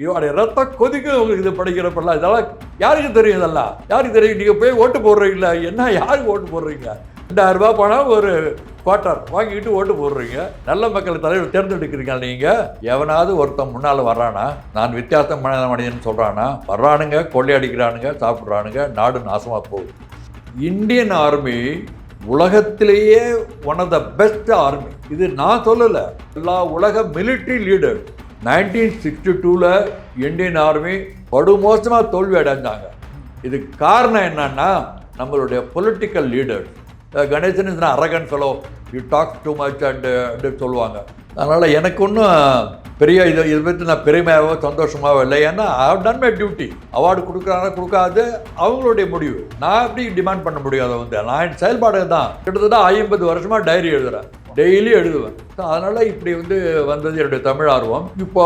இதோடைய ரத்தம் கொதிக்கும் உங்களுக்கு இது படிக்கிறப்பெல்லாம். இதெல்லாம் யாருக்கு தெரியும்? இதெல்லாம் யாருக்கு தெரியும்? நீங்கள் போய் ஓட்டு போடுறீங்களா? என்ன யாருக்கு ஓட்டு போடுறீங்க? 2000 பணம் ஒரு குவார்ட்டர் வாங்கிக்கிட்டு ஓட்டு போடுறீங்க. நல்ல மக்கள் தலைவர் தேர்ந்தெடுக்கிறீங்க. நீங்கள் எவனாவது ஒருத்தன் முன்னால் வர்றானா, நான் வித்தியாசம் மனிதன் சொல்கிறானா? வர்றானுங்க, கொள்ளையடிக்கிறானுங்க, சாப்பிட்றானுங்க, நாடு நாசமாக போகுது. இந்தியன் ஆர்மி உலகத்திலேயே one of the best army. இது நான் சொல்லலை, எல்லா உலக மிலிட்ரி லீடர் 1962 இந்தியன் ஆர்மி படுமோசமாக தோல்வி அடைஞ்சாங்க. இதுக்கு காரணம் என்னன்னா, நம்மளுடைய political leaders. Ganesan is arrogant fellow, you talk too much and சொல்லுவாங்க. அதனால் எனக்கு ஒன்றும் பெரிய இதை பற்றி நான் பெருமையாகவோ சந்தோஷமாகவோ இல்லை. ஏன்னா I have done my duty. Award கொடுக்குறாங்க கொடுக்காது அவங்களுடைய முடிவு. நான் எப்படி டிமாண்ட் பண்ண முடியும்? அதை நான் செயல்பாடு தான். கிட்டத்தட்ட 50 வருஷமாக டைரி எழுதுகிறேன், டெய்லி எழுதுவேன். அதனால் இப்படி வந்தது என்னுடைய தமிழ் ஆர்வம். இப்போ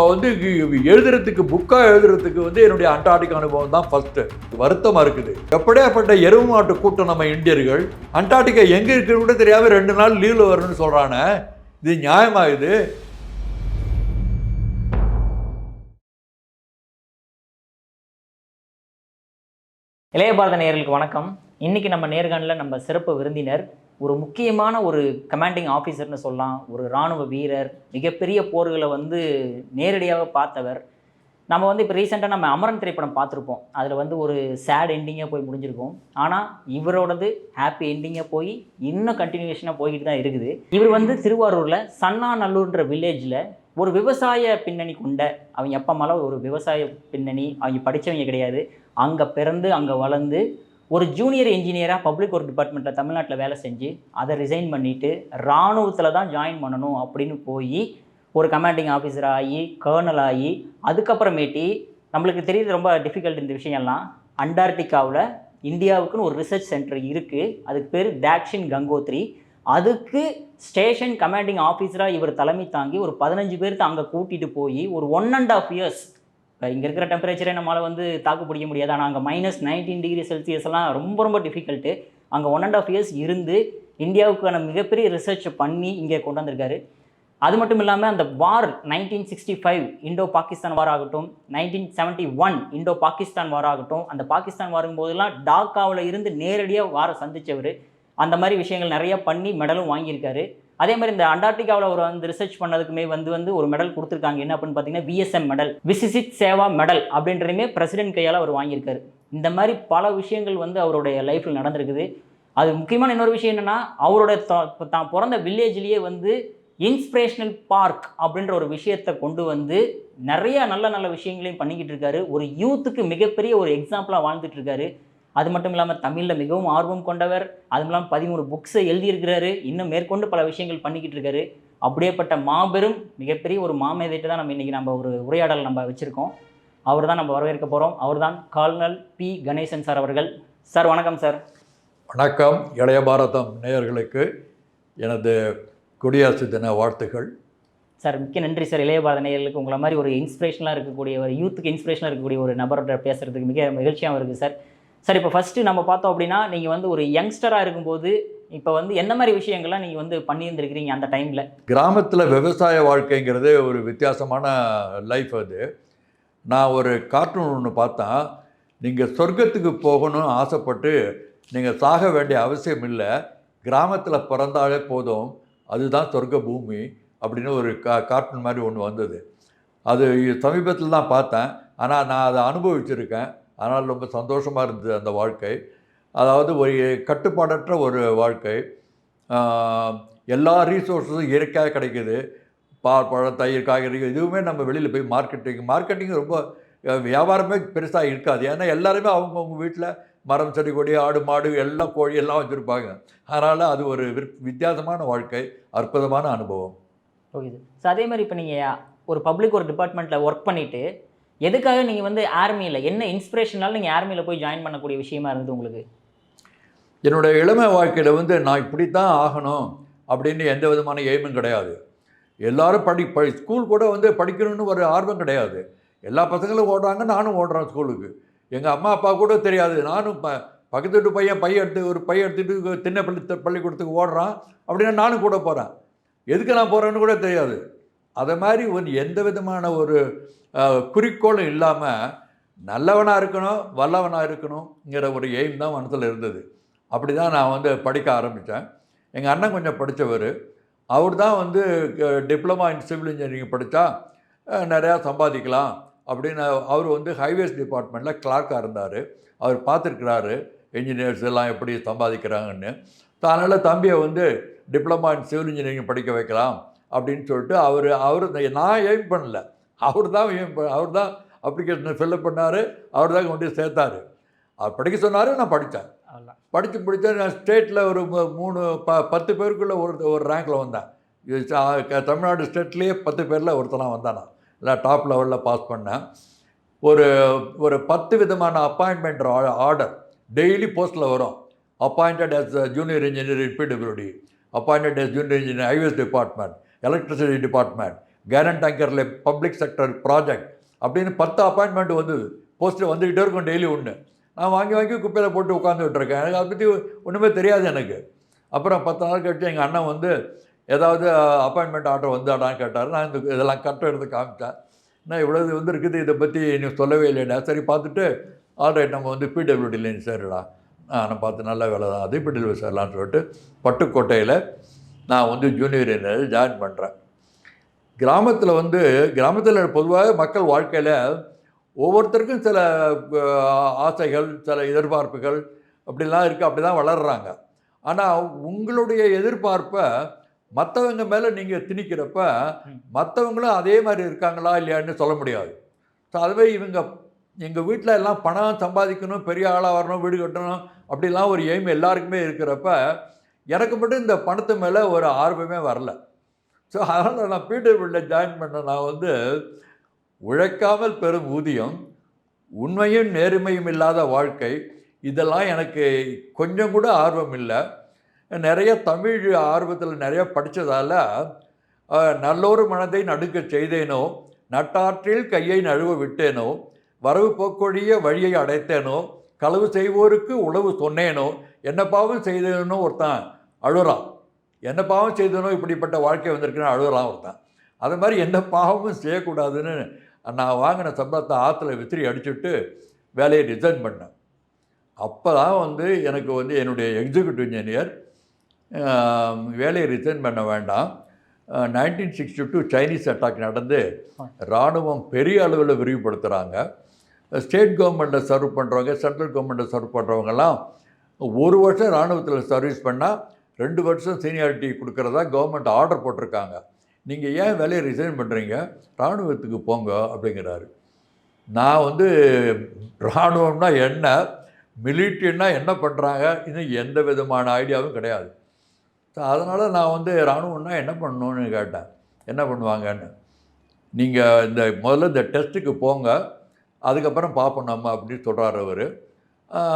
எழுதுறதுக்கு புக்காக எழுதுறதுக்கு என்னுடைய அண்டார்டிக் அனுபவம் தான் ஃபஸ்ட்டு. வருத்தமாக இருக்குது. எப்படியாப்பட்ட எருவு மாட்டு கூட்டம் நம்ம இந்தியர்கள். அண்டார்டிகா எங்கே இருக்குன்னு கூட தெரியாமல் 2 நாள் லீவில் வரணும்னு சொல்கிறானே, இது நியாயமா? இது இளைய பாரத நேயர்களுக்கு வணக்கம். இன்றைக்கி நம்ம நேர்காணலில் நம்ம சிறப்பு விருந்தினர் ஒரு முக்கியமான ஒரு கமாண்டிங் ஆஃபீஸர்னு சொல்லலாம். ஒரு இராணுவ வீரர், மிகப்பெரிய போர்களை நேரடியாக பார்த்தவர். நம்ம இப்போ ரீசெண்டாக நம்ம அமரன் திரைப்படம் பார்த்துருப்போம். அதில் ஒரு சேட் எண்டிங்காக போய் முடிஞ்சிருக்கும். ஆனால் இவரோடது ஹாப்பி எண்டிங்காக போய் இன்னும் கண்டினியூஷனாக போய்கிட்டு தான் இருக்குது. இவர் திருவாரூரில் சன்னாநல்லூர்ன்ற வில்லேஜில் ஒரு விவசாய பின்னணி கொண்ட, அவங்க அப்பா அம்மால ஒரு விவசாய பின்னணி, அவங்க படித்தவங்க கிடையாது. அங்கே பிறந்து அங்கே வளர்ந்து ஒரு ஜூனியர் இன்ஜினியராக பப்ளிக் ஒர்க் டிபார்ட்மெண்ட்டில் தமிழ்நாட்டில் வேலை செஞ்சு அதை ரிசைன் பண்ணிவிட்டு இராணுவத்தில் தான் ஜாயின் பண்ணணும் அப்படின்னு போய் ஒரு கமாண்டிங் ஆஃபீஸர் ஆகி கர்னல் ஆகி, அதுக்கப்புறமேட்டி நம்மளுக்கு தெரியுது ரொம்ப டிஃபிகல்ட் இந்த விஷயம்லாம். அண்டார்டிகாவில் இந்தியாவுக்குன்னு ஒரு ரிசர்ச் சென்டர் இருக்குது. அதுக்கு பேர் தாக்ஷின் கங்கோத்ரி. அதுக்கு ஸ்டேஷன் கமாண்டிங் ஆஃபீஸராக இவர் தலைமை தாங்கி ஒரு 15 பேருக்கு அங்கே கூட்டிகிட்டு போய் ஒரு 1.5 இயர்ஸ், இங்கே இருக்கிற டெம்பரேச்சரே நம்மளால் தாக்கு பிடிக்க முடியாது. ஆனால் அங்கே -19 டிகிரி செல்சியஸ்லாம் ரொம்ப ரொம்ப டிஃபிகல்ட்டு. அங்கே 1.5 இயர்ஸ் இருந்து இந்தியாவுக்கான மிகப்பெரிய ரிசர்ச் பண்ணி இங்கே கொண்டு வந்திருக்காரு. அது மட்டும் இல்லாமல் அந்த வார் 1965 இண்டோ பாகிஸ்தான் வார் ஆகட்டும், 1971 இண்டோ பாகிஸ்தான் வார் ஆகட்டும், அந்த பாகிஸ்தான் வாரும் போதெல்லாம் டாக்காவில் இருந்து நேரடியாக வாரை சந்தித்தவர். அந்த மாதிரி விஷயங்கள் நிறையா பண்ணி மெடலும் வாங்கியிருக்காரு. அதே மாதிரி இந்த அண்டார்டிகாவில் அவர் ரிசர்ச் பண்ணதுக்குமே ஒரு மெடல் கொடுத்துருக்காங்க. என்ன அப்படின்னு பார்த்தீங்கன்னா VSM medal, Vishisht Seva medal அப்படின்றதுமே பிரசிடென்ட் கையால் அவர் வாங்கியிருக்காரு. இந்த மாதிரி பல விஷயங்கள் அவருடைய லைஃப்பில் நடந்திருக்குது. அது முக்கியமான இன்னொரு விஷயம் என்னென்னா, அவரோட தான் பிறந்த வில்லேஜ்லேயே இன்ஸ்பிரேஷனல் பார்க் அப்படின்ற ஒரு விஷயத்தை கொண்டு நிறைய நல்ல நல்ல விஷயங்களையும் பண்ணிக்கிட்டு இருக்காரு. ஒரு யூத்துக்கு மிகப்பெரிய ஒரு எக்ஸாம்பிளாக வாழ்ந்துட்டு இருக்காரு. அது மட்டும் இல்லாமல் தமிழில் மிகவும் ஆர்வம் கொண்டவர். அதுவும் இல்லாமல் 13 புக்ஸை எழுதியிருக்கிறாரு. இன்னும் மேற்கொண்டு பல விஷயங்கள் பண்ணிக்கிட்டு இருக்காரு. அப்படியேப்பட்ட மாபெரும் மிகப்பெரிய ஒரு மாமேதைட்டு தான் இன்றைக்கி ஒரு உரையாடல் வச்சுருக்கோம். அவர் தான் நம்ம வரவேற்க போகிறோம். அவர் தான் கர்னல் பி கணேசன் சார் அவர்கள். சார் வணக்கம் சார். வணக்கம். இளைய பாரதம் நேயர்களுக்கு எனது குடியரசு தின வாழ்த்துக்கள். சார் மிக்க நன்றி சார். இளைய பாரத நேயர்களுக்கு உங்களை மாதிரி ஒரு இன்ஸ்பிரேஷனாக இருக்கக்கூடிய ஒரு யூத்துக்கு இன்ஸ்பிரேஷனாக இருக்கக்கூடிய ஒரு நபரோட பேசுகிறதுக்கு மிக மகிழ்ச்சியாக இருக்குது சார். சார் இப்போ ஃபஸ்ட்டு நம்ம பார்த்தோம் அப்படின்னா, நீங்கள் ஒரு யங்ஸ்டராக இருக்கும்போது இப்போ எந்த மாதிரி விஷயங்கள்லாம் நீங்கள் பண்ணியிருந்துருக்கிறீங்க அந்த டைமில்? கிராமத்தில் விவசாய வாழ்க்கைங்கிறது ஒரு வித்தியாசமான லைஃப். அது நான் ஒரு கார்ட்டூன் ஒன்று பார்த்தேன். நீங்கள் சொர்க்கத்துக்கு போகணும்னு ஆசைப்பட்டு நீங்கள் சாக வேண்டிய அவசியம் இல்லை, கிராமத்தில் பிறந்தாலே போதும், அதுதான் சொர்க்க பூமி அப்படின்னு ஒரு கார்ட்டூன் மாதிரி ஒன்று வந்தது. அது சமீபத்தில் தான் பார்த்தேன். ஆனால் நான் அதை அனுபவிச்சிருக்கேன். அதனால் ரொம்ப சந்தோஷமாக இருந்தது அந்த வாழ்க்கை. அதாவது ஒரு கட்டுப்பாடற்ற ஒரு வாழ்க்கை. எல்லா ரீசோர்ஸஸும் இயற்கையாக கிடைக்கிது. பால், பழம், தயிர், காய்கறிகள் எதுவுமே நம்ம வெளியில் போய் மார்க்கெட்டிங் ரொம்ப வியாபாரமே பெருசாக இருக்காது. ஏன்னா எல்லாருமே அவங்கவுங்க வீட்டில் மரம், செடி, கொடி, ஆடு, மாடு எல்லாம், கோழி எல்லாம் வச்சுருப்பாங்க. அதனால் அது ஒரு வித்தியாசமான வாழ்க்கை, அற்புதமான அனுபவம். Okay sir. ஸோ அதே மாதிரி இப்போ நீங்கள் ஒரு பப்ளிக் ஒரு டிபார்ட்மெண்ட்டில் ஒர்க் பண்ணிவிட்டு எதுக்காக நீங்கள் ஆர்மியில் என்ன இன்ஸ்பிரேஷனால் நீங்கள் ஆர்மியில் போய் ஜாயின் பண்ணக்கூடிய விஷயமா இருந்தது உங்களுக்கு? என்னுடைய இளமை வாழ்க்கையில் நான் இப்படி தான் ஆகணும் அப்படின்னு எந்த விதமான எய்மும் கிடையாது. எல்லோரும் ஸ்கூல் கூட படிக்கணும்னு ஒரு ஆர்வம் கிடையாது. எல்லா பசங்களும் ஓடுறாங்க, நானும் ஓடுறேன் ஸ்கூலுக்கு. எங்கள் அம்மா அப்பா கூட தெரியாது. நானும் பக்கத்து வீட்டு பையன் ஒரு பையன் எடுத்துகிட்டு திண்ணை பள்ளிக்கூடத்துக்கு ஓடுறான் அப்படின்னா நானும் கூட போகிறேன். எதுக்கு நான் போகிறேன்னு கூட தெரியாது. அதை மாதிரி ஒரு எந்த விதமான ஒரு குறிக்கோளும் இல்லாமல் நல்லவனாக இருக்கணும், வல்லவனாக இருக்கணுங்கிற ஒரு எய்ம் தான் மனசில் இருந்தது. அப்படி தான் நான் வந்து படிக்க ஆரம்பித்தேன். எங்கள் அண்ணன் கொஞ்சம் படித்தவர். அவர் தான் வந்து டிப்ளமா இன் சிவில் இன்ஜினியரிங் படித்தா நிறையா சம்பாதிக்கலாம் அப்படின்னு அவர் வந்து ஹைவேஸ் டிபார்ட்மெண்ட்டில் கிளார்க்காக இருந்தார். அவர் பார்த்துருக்கிறாரு இன்ஜினியர்ஸ் எல்லாம் எப்படி சம்பாதிக்கிறாங்கன்னு. அதனால் தம்பியை வந்து டிப்ளமா இன் சிவில் இன்ஜினியரிங் படிக்க வைக்கலாம் அப்படின்னு சொல்லிட்டு அவர் நான் எய்ம் பண்ணல. அவர் தான் அப்ளிகேஷனை ஃபில்அப் பண்ணார். அவர் தான் கொண்டு சேர்த்தார். அவர் படிக்க சொன்னார், நான் படித்தேன். படித்து நான் ஸ்டேட்டில் ஒரு 10 பேருக்குள்ளே ஒரு ரேங்கில் வந்தேன். தமிழ்நாடு ஸ்டேட்லேயே 10 பேரில் ஒருத்தனாக வந்தேன். நான் இல்லை டாப் லெவலில் பாஸ் பண்ணேன். ஒரு 10 விதமான அப்பாயின்மெண்ட் ஆர்டர் டெய்லி போஸ்ட்டில் வரும். Appointed as junior engineer in PWD, appointed as junior engineer highways department, electricity department, கேரன் டேங்கரில் பப்ளிக் செக்டர் ப்ராஜெக்ட் அப்படின்னு 10 அப்பாயின்மெண்ட் வந்தது. போஸ்ட்டு வந்துக்கிட்டே இருக்கும் டெய்லி ஒன்று. நான் வாங்கி குப்பையில் போட்டு உட்காந்துக்கிட்டு இருக்கேன். எனக்கு அதை பற்றி ஒன்றுமே தெரியாது எனக்கு. அப்புறம் 10 நாள் கழிச்சு எங்கள் அண்ணன் வந்து ஏதாவது அப்பாயின்மெண்ட் ஆர்டர் வந்தாடான்னு கேட்டார். நான் இதெல்லாம் கட்டம் எடுத்து காமிச்சேன். நான் இவ்வளோ இது வந்து இருக்குது, இதை பற்றி நீ சொல்லவே இல்லைடா. சரி பார்த்துட்டு ஆல்ரைட் நம்ம வந்து பிடபிள்யூடியில் சேரடா. நான் பார்த்து நல்ல வேலை தான், அது பிடபிள்யூ சேரலான்னு சொல்லிட்டு பட்டுக்கோட்டையில் நான் வந்து ஜூனியர் இன்ஜினியர் ஜாயின் பண்ணுறேன். கிராமத்தில் பொதுவாக மக்கள் வாழ்க்கையில் ஒவ்வொருத்தருக்கும் சில ஆசைகள், சில எதிர்பார்ப்புகள் அப்படிலாம் இருக்குது. அப்படி தான் வளர்கிறாங்க. ஆனால் உங்களுடைய எதிர்பார்ப்பை மற்றவங்க மேலே நீங்கள் திணிக்கிறப்ப மற்றவங்களும் அதே மாதிரி இருக்காங்களா இல்லையான்னு சொல்ல முடியாது. ஸோ அதுவே எங்கள் வீட்டில் எல்லாம் பணம் சம்பாதிக்கணும், பெரிய ஆளாக வரணும், வீடு கட்டணும் அப்படிலாம் ஒரு எய்ம் எல்லாருக்குமே இருக்கிறப்ப எனக்கு மட்டும் இந்த பணத்து மேலே ஒரு ஆர்வமே வரல. ஸோ அதனால் நான் பிடபிள்யூடியில் ஜாயின் பண்ண நான் வந்து உழைக்காமல் பெறும் ஊதியம், உண்மையும் நேர்மையும் இல்லாத வாழ்க்கை, இதெல்லாம் எனக்கு கொஞ்சம் கூட ஆர்வம் இல்லை. நிறைய தமிழ் ஆர்வத்தில் நிறைய படித்ததால் நல்லொரு மனதை நடுக்க செய்தேனோ, நட்டாற்றில் கையை நழுவ விட்டேனோ, வரவு போக்கொழிய வழியை அடைத்தேனோ, களவு செய்வோருக்கு உளவு சொன்னேனோ, என்ன பாவம் செய்தேனோ ஒருத்தன் அழுறான். என்ன பாவம் செய்தனோ இப்படிப்பட்ட வாழ்க்கை வந்திருக்குன்னு அழுகிறான் ஒருத்தன். அது மாதிரி எந்த பாவமும் செய்யக்கூடாதுன்னு நான் வாங்கின சம்பளத்தை ஆற்றுல விசிறி அடிச்சுட்டு வேலையை ரிசைன் பண்ணேன். அப்போ தான் வந்து எனக்கு வந்து என்னுடைய எக்ஸிக்யூட்டிவ் இன்ஜினியர் வேலையை ரிசைன் பண்ண வேண்டாம், 1962 சைனீஸ் அட்டாக் நடந்து இராணுவம் பெரிய அளவில் விரிவுபடுத்துகிறாங்க. ஸ்டேட் கவர்மெண்ட்டில் சர்வ் பண்ணுறவங்க, சென்ட்ரல் கவர்மெண்ட்டில் சர்வ் பண்ணுறவங்கெல்லாம் 1 வருஷம் இராணுவத்தில் சர்வீஸ் பண்ணால் 2 வருஷம் சீனியாரிட்டி கொடுக்குறதா கவர்மெண்ட் ஆர்டர் போட்டிருக்காங்க. நீங்கள் ஏன் வேலையை ரிசைன் பண்ணுறீங்க, இராணுவத்துக்கு போங்க அப்படிங்கிறாரு. நான் வந்து இராணுவம்னா என்ன, மிலிட்ரின்னா என்ன பண்ணுறாங்க, இன்னும் எந்த விதமான ஐடியாவும் கிடையாது. ஸோ அதனால் நான் வந்து இராணுவம்னா என்ன பண்ணணும்னு கேட்டேன். என்ன பண்ணுவாங்கன்னு. நீங்கள் முதல்ல இந்த டெஸ்ட்டுக்கு போங்க, அதுக்கப்புறம் பார்ப்போம் நம்ம அப்படின்னு சொல்கிறார் அவர்.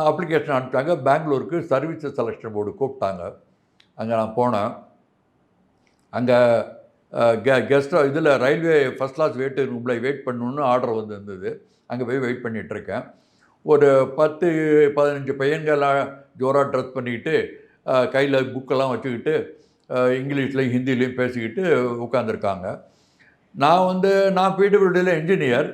அப்ளிகேஷன் அனுப்பிச்சாங்க. பெங்களூருக்கு சர்வீசஸ் செலெக்ஷன் போர்டு கூப்பிட்டாங்க. அங்கே நான் போனேன். அங்கே கெஸ்ட்டாக இதில் ரயில்வே ஃபஸ்ட் கிளாஸ் ரூமில் வெயிட் பண்ணணுன்னு ஆர்டர் வந்திருந்தது. அங்கே போய் வெயிட் பண்ணிகிட்ருக்கேன். ஒரு 10-15 பையன்களாக ஜோராக ட்ரெஸ் பண்ணிக்கிட்டு கையில் புக்கெல்லாம் வச்சுக்கிட்டு இங்கிலீஷ்லையும் ஹிந்திலையும் பேசிக்கிட்டு உட்காந்துருக்காங்க. நான் பிடபிள்யூடியில் இன்ஜினியர்.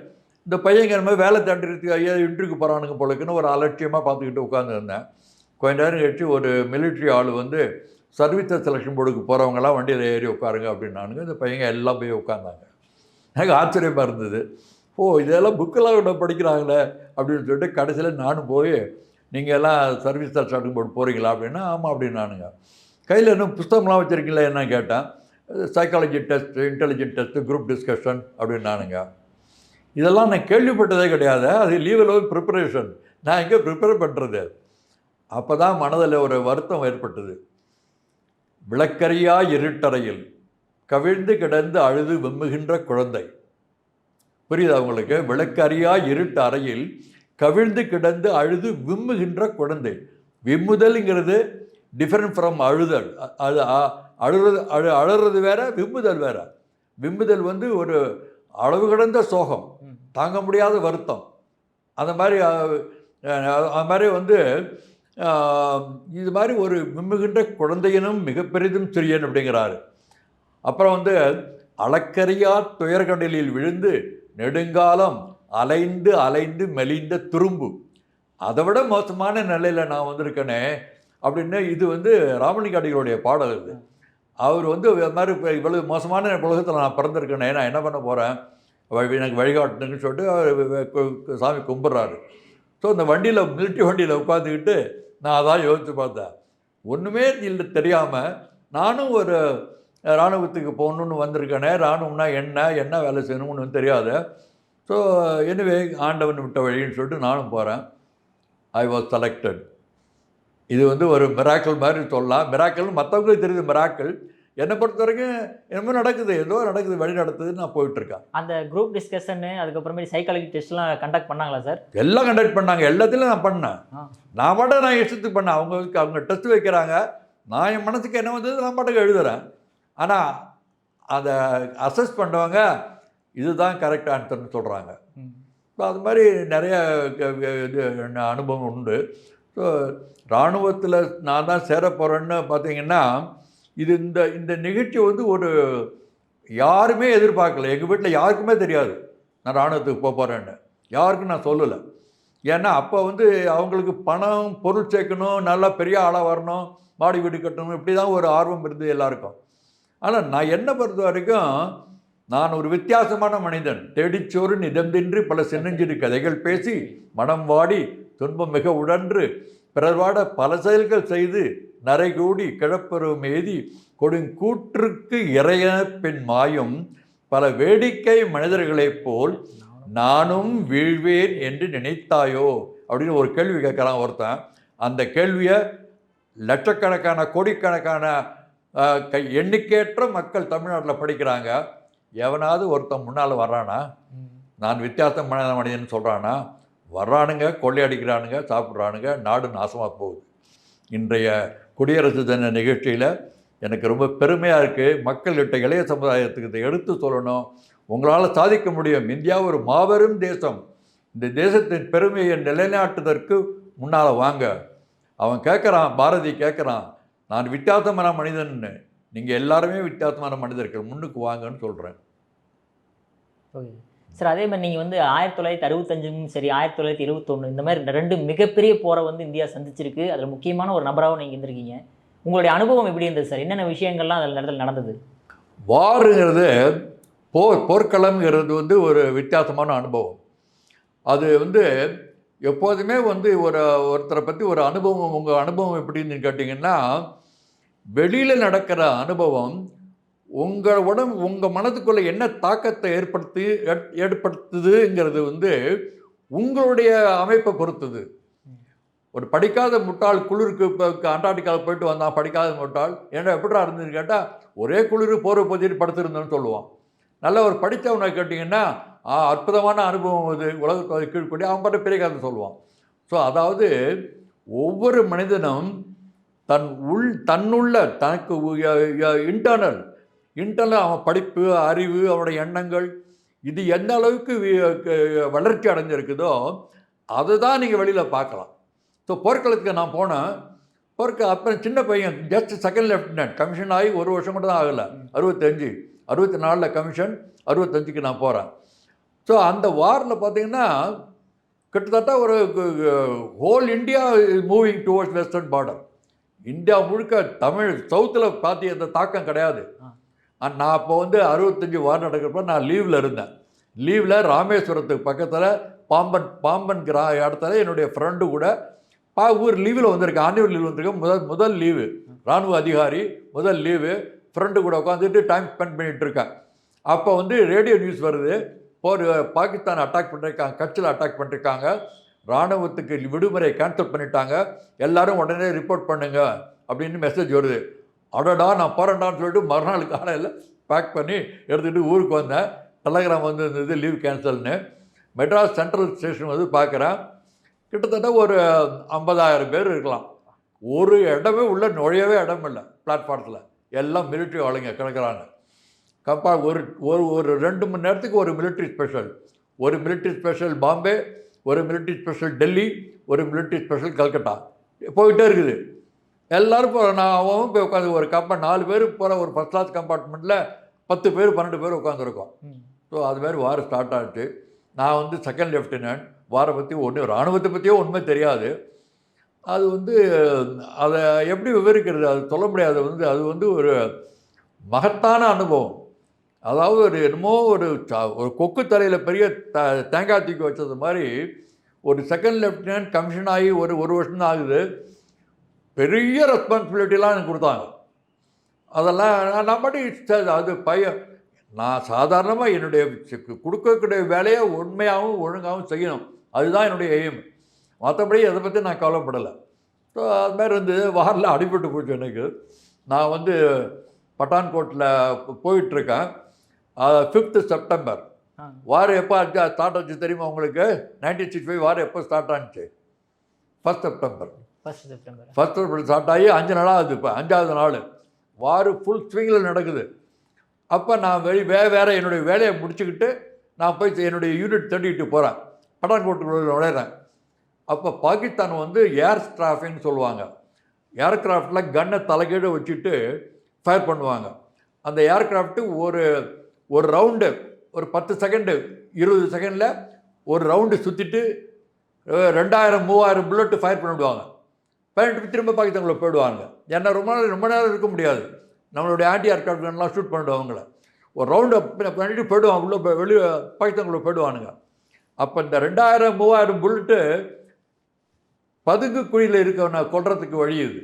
இந்த பையங்க நம்ம வேலை தேடுறதுக்கு ஐயா இன்டர்வியூக்கு போகிறானுங்க போலக்குன்னு ஒரு அலட்சியமாக பார்த்துக்கிட்டு உட்காந்துருந்தேன். கொஞ்ச நேரம் கழிச்சு ஒரு மிலிட்ரி ஆள் வந்து சர்வீசஸ் செலெக்ஷன் போர்டுக்கு போகிறவங்களாம் வண்டியில் ஏறி உட்காருங்க அப்படின்னானுங்க. இந்த பையங்க எல்லாம் போய் உட்காந்தாங்க. எனக்கு ஆச்சரியமாக இருந்தது. இதெல்லாம் புக்கெல்லாம் விட படிக்கிறாங்களே அப்படின்னு சொல்லிட்டு கடைசியில் நானும் போய் நீங்கள் எல்லாம் சர்வீஸ் செலெக்ஷன் போர்டு போகிறீங்களா அப்படின்னா ஆமாம் அப்படின்னானுங்க. கையில் இன்னும் புஸ்தகம்லாம் வச்சுருக்கீங்களா என்ன கேட்டேன். Psychology test, intelligent test, group discussion அப்படின்னானுங்க. இதெல்லாம் நான் கேள்விப்பட்டதே கிடையாது. அது லீவல் ப்ரிப்பரேஷன். நான் எங்கே ப்ரிப்பேர் பண்ணுறது? அப்போ தான் மனதில் ஒரு வருத்தம் ஏற்பட்டது. விளக்கரியா இருட்டறையில் கவிழ்ந்து கிடந்து அழுது விம்முகின்ற குழந்தை. புரியுதா உங்களுக்கு? விளக்கரியா இருட்டு அறையில் கவிழ்ந்து கிடந்து அழுது விம்முகின்ற குழந்தை. விம்முதல்ங்கிறது டிஃப்ரெண்ட் ஃப்ரம் அழுதல். அது அழுறது வேற, விம்முதல் வேற. விம்முதல் வந்து ஒரு அளவு கடந்த சோகம், தாங்க முடியாத வருத்தம். அந்த மாதிரி வந்து இது மாதிரி ஒரு விம்முகின்ற குழந்தையினும் மிக பெரிதும் சிறியன் அப்படிங்கிறாரு. அப்புறம் வந்து அளக்கரியா துயர்கடலில் விழுந்து நெடுங்காலம் அலைந்து அலைந்து மெலிந்த துரும்பு, அதை விட மோசமான நிலையில் நான் வந்திருக்கேனே அப்படின்னு. இது ராமலிங்க அடிகளுடைய பாடல். இது அவர் இது மாதிரி இவ்வளவு மோசமான உலகத்தில் நான் பிறந்திருக்கேனே, நான் என்ன பண்ண போகிறேன், எனக்கு வழிகாட்டுன்னு சொல்லிட்டு அவர் சாமி கும்பிட்றாரு. ஸோ இந்த வண்டியில் மிலிட்ரி வண்டியில் உட்காந்துக்கிட்டு நான் அதான் யோசித்து பார்த்தேன். ஒன்றுமே இல்லை தெரியாமல் நானும் ஒரு இராணுவத்துக்கு போகணுன்னு வந்திருக்கேனே, இராணுவம்னா என்ன வேலை செய்யணும்னு தெரியாது. ஸோ எனிவே ஆண்டவன் விட்ட வழின்னு சொல்லிட்டு நானும் போகிறேன். I was selected. இது ஒரு மிராக்கிள் மாதிரி சொல்லலாம். மிராக்கிள்னு மற்றவங்களுக்கு தெரியுது மிராக்கிள். என்னை பொறுத்த வரைக்கும் என்னமோ நடக்குது, ஏதோ நடக்குது, வழி நடத்துதுன்னு நான் போயிட்டுருக்கேன். அந்த குரூப் டிஸ்கஷனு அதுக்கப்புறமே சைக்காலஜி டெஸ்ட்லாம் கண்டக்ட் பண்ணாங்களா சார்? எல்லாம் கண்டக்ட் பண்ணாங்க. எல்லாத்துலையும் நான் பண்ணேன். நான் பாட்டு நான் இஷ்டத்துக்கு பண்ணேன். அவங்க டெஸ்ட் வைக்கிறாங்க, நான் என் மனசுக்கு என்ன வந்தது நான் பாட்டுக்கு எழுதுகிறேன். ஆனால் அதை அசஸ் பண்ணுவாங்க, இதுதான் கரெக்ட் ஆன்சர்னு சொல்கிறாங்க. ஸோ அது மாதிரி நிறைய அனுபவம் உண்டு. ஸோ இராணுவத்தில் நான் தான் சேர போகிறேன்னு பார்த்தீங்கன்னா, இது இந்த நிகழ்ச்சி ஒரு யாருமே எதிர்பார்க்கல. எங்கள் வீட்டில் யாருக்குமே தெரியாது நான் இராணுவத்துக்கு போகிறேன்னு. யாருக்கும் நான் சொல்லலை. ஏன்னா அப்போ அவங்களுக்கு பணம் பொருள் சேர்க்கணும், நல்லா பெரிய ஆளாக வரணும், மாடி வீடு கட்டணும், இப்படி தான் ஒரு ஆர்வம் இருந்தது எல்லாருக்கும். ஆனால் நான் என்னை பொறுத்த வரைக்கும் நான் ஒரு வித்தியாசமான மனிதன். தேடிச்சோறு நிதந்தின்றி பல சின்னஞ்சிறு கதைகள் பேசி மனம் வாடி துன்பம் மிக உடன்று பிறர் வாட பல செயல்கள் செய்து நரைகூடி கிழப்பெரும் ஏதி கொடுங்கூற்றுக்கு இறைய பின் மாயும் பல வேடிக்கை மனிதர்களைப் போல் நானும் வீழ்வேன் என்று நினைத்தாயோ அப்படின்னு ஒரு கேள்வி கேட்கலாம் ஒருத்தன். அந்த கேள்வியை லட்சக்கணக்கான கோடிக்கணக்கான எண்ணிக்கையற்ற மக்கள் தமிழ்நாட்டில் படிக்கிறாங்க. எவனாவது ஒருத்தன் முன்னால் வர்றானா, நான் வித்தியாசமான மனிதன் சொல்கிறானா? வர்றானுங்க, கொள்ளையடிக்கிறானுங்க, சாப்பிட்றானுங்க, நாடு நாசமாக போகுது. இன்றைய குடியரசு தின நிகழ்ச்சியில் எனக்கு ரொம்ப பெருமையாக இருக்குது. மக்கள்கிட்ட இளைய சமுதாயத்துக்கு இதை எடுத்து சொல்லணும். உங்களால் சாதிக்க முடியும். இந்தியா ஒரு மாபெரும் தேசம். இந்த தேசத்தின் பெருமையை நிலைநாட்டுவதற்கு முன்னால் வாங்க. அவன் கேட்குறான், பாரதி கேட்குறான், நான் வித்தியாசமான மனிதன்னு. நீங்கள் எல்லாருமே வித்தியாசமான மனிதர்கள், முன்னுக்கு வாங்கன்னு சொல்கிறேன். ஓகே சார், அதே மாதிரி நீங்கள் 1965 சரி 1921 இந்த மாதிரி 2 மிகப்பெரிய போரை இந்தியா சந்திச்சிருக்கு. அதில் முக்கியமான ஒரு நபராகவும் நீங்கள் இருந்திருக்கீங்க. உங்களுடைய அனுபவம் எப்படி இருந்தது சார்? என்னென்ன விஷயங்கள்லாம் அதில் இடத்துல நடந்தது? வாருங்கிறது போர்க்களம்ங்கிறது ஒரு வித்தியாசமான அனுபவம். அது எப்போதுமே ஒருத்தரை பற்றி ஒரு அனுபவம், உங்கள் அனுபவம் எப்படின்னு கேட்டிங்கன்னா, வெளியில் நடக்கிற அனுபவம் உங்கள் மனதுக்குள்ளே என்ன தாக்கத்தை ஏற்படுத்துதுங்கிறது உங்களுடைய அமைப்பை பொறுத்தது. ஒரு படிக்காத முட்டாள் குளிருக்கு இப்போ அண்டார்டிகாவில் போயிட்டு வந்தான், படிக்காத முட்டாள், ஏன்னா எப்படா இருந்ததுன்னு கேட்டால் ஒரே குளிர் போகிற போதிட்டு படுத்துருந்தோன்னு சொல்லுவான். நல்ல ஒரு படித்தவனை கேட்டிங்கன்னா அற்புதமான அனுபவம் இது, உலகத்தை கீழ்கூடி அவன் பாட்டு பெரிய கதை சொல்லுவான். ஸோ அதாவது ஒவ்வொரு மனிதனும் தன்னுள்ள தனக்கு இன்டர்னல் அவன் படிப்பு, அறிவு, அவனுடைய எண்ணங்கள், இது எந்த அளவுக்கு வளர்ச்சி அடைஞ்சிருக்குதோ அதை தான் நீங்கள் வெளியில் பார்க்கலாம். ஸோ போர்க்களத்துக்கு நான் போனேன். அப்புறம் சின்ன பையன், ஜஸ்ட் செகண்ட் லெஃப்டினன்ட், கமிஷன் ஆகி 1 வருஷம் மட்டும் தான் ஆகலை. 64 கமிஷன், 65க்கு நான் போகிறேன். ஸோ அந்த வாரில் பார்த்தீங்கன்னா கிட்டத்தட்ட ஒரு whole India is moving towards western border. India முழுக்க தமிழ் சவுத்தில் பார்த்து அந்த தாக்கம் கிடையாது. நான் அப்போ 65 வார் நடக்கிறப்ப நான் லீவில் இருந்தேன். லீவில் ராமேஸ்வரத்துக்கு பக்கத்தில் பாம்பன் இடத்துல என்னுடைய ஃப்ரெண்டு கூட ஊர் லீவில் வந்திருக்கேன். ஆனுவல் லீவ் வந்திருக்கேன். முதல் லீவு, இராணுவ அதிகாரி, முதல் லீவு. ஃப்ரெண்டு கூட உட்காந்துட்டு டைம் ஸ்பெண்ட் பண்ணிகிட்டு இருக்கேன். அப்போ ரேடியோ நியூஸ் வருது, பாகிஸ்தான் அட்டாக் பண்ணியிருக்காங்க, கட்சியில் அட்டாக் பண்ணியிருக்காங்க, இராணுவத்துக்கு விடுமுறை கேன்சல் பண்ணிட்டாங்க, எல்லோரும் உடனே ரிப்போர்ட் பண்ணுங்க அப்படின்னு மெசேஜ் வருது. அடடா நான் போகிறேன்டான்னு சொல்லிட்டு மறுநாள் காலையில் பேக் பண்ணி எடுத்துகிட்டு ஊருக்கு வந்தேன். டெலகிராம் இருந்தது லீவ் கேன்சல்னு. மெட்ராஸ் சென்ட்ரல் ஸ்டேஷன் பார்க்குறேன், கிட்டத்தட்ட ஒரு 50,000 பேர் இருக்கலாம். ஒரு இடமே உள்ள நுழையவே இடம் இல்லை. பிளாட்ஃபார்த்தில் எல்லாம் மிலிட்ரி ஆளுங்க கிடக்கிறாங்க. ஒரு 2 மணி நேரத்துக்கு ஒரு மிலிட்ரி ஸ்பெஷல், ஒரு மிலிட்ரி ஸ்பெஷல் பாம்பே, ஒரு மிலிட்ரி ஸ்பெஷல் டெல்லி, ஒரு மிலிட்ரி ஸ்பெஷல் கல்கட்டா, போயிட்டே இருக்குது. எல்லோரும் நான் அவன் போய் உட்காந்து ஒரு 4 பேர் போகிற ஒரு ஃபஸ்ட் கிளாஸ் கம்பார்ட்மெண்ட்டில் 10 பேர் 12 பேர் உட்காந்துருக்கோம். ம். ஸோ அது மாதிரி வார் ஸ்டார்ட் ஆச்சு. நான் வந்து செகண்ட் லெஃப்டினன்ட். வாரை பற்றி ஒன்றும் இராணுவத்தை பற்றியோ ஒன்றுமே தெரியாது. அது வந்து அதை எப்படி விவரிக்கிறது, அது சொல்ல முடியாது. அது வந்து ஒரு மகத்தான அனுபவம். அதாவது ஒரு என்னமோ ஒரு கொக்கு தலையில் பெரிய தேங்காய் தூக்கி வச்சது மாதிரி ஒரு செகண்ட் லெஃப்டினன்ட் கமிஷன் ஆகி ஒரு வருஷம் தான் ஆகுது. பெரிய ரெஸ்பான்சிபிலிட்டிலாம் எனக்கு கொடுத்தாங்க. அதெல்லாம் நான் பாட்டுக்கு அது நான் சாதாரணமாக என்னுடைய கொடுக்கக்கூடிய வேலையை உண்மையாகவும் ஒழுங்காகவும் செய்யணும். அதுதான் என்னுடைய எய்ம். மற்றபடி அதை பற்றி நான் கவலைப்படலை. ஸோ அது மாதிரி வாரில் அடிபட்டு போச்சு எனக்கு. நான் வந்து பட்டான்கோட்டில் போயிட்டுருக்கேன். 5th September. வார் எப்போ ஸ்டார்ட் ஆச்சு தெரியுமா உங்களுக்கு? 1965 வார் எப்போ ஸ்டார்ட் ஆனிச்சு? 1 செப்டம்பர். 1 செப்டம்பர் ஸ்டார்ட் ஆகி 5 நாளாக ஆகுது. இப்போ 5வது நாள் வார் ஃபுல் ஸ்விங்கில் நடக்குது. அப்போ நான் வேறு என்னுடைய வேலையை முடிச்சுக்கிட்டு நான் போய் என்னுடைய யூனிட் தேடிட்டு போகிறேன். பட்டான்கோட்டுக்குள்ள நுழையிறேன். அப்போ பாகிஸ்தான் வந்து ஏர் ஸ்ட்ராஃபின்னு சொல்லுவாங்க. ஏர்க்ராஃப்டில் கன்னை தலைகீழ வச்சுட்டு ஃபயர் பண்ணுவாங்க. அந்த ஏர்க்ராஃப்ட்டு ஒரு ரவுண்டு ஒரு 10 செகண்டு 20 செகண்டில் ஒரு ரவுண்டு சுற்றிட்டு 2000-3000 புல்லட்டு ஃபயர் பண்ணிவிடுவாங்க. பண்ணிட்டு திரும்ப பாகிஸ்தானுக்குள்ளே போயிடுவாங்க. ஏன்னா ரொம்ப நேரம் இருக்க முடியாது. நம்மளுடைய ஆன்டி ஏர்க்ராஃப்ட் கன்லாம் ஷூட் பண்ணிவிடுவாங்கள. ஒரு ரவுண்டு பண்ணிட்டு போயிடுவாங்க. உள்ளே வெளியே பாகிஸ்தானுக்குள்ளே போயிடுவானுங்க. அப்போ இந்த 2000-3000 புல்லட்டு பதுங்கு குழியில் இருக்கவனை கொல்றதுக்கு வழி இது.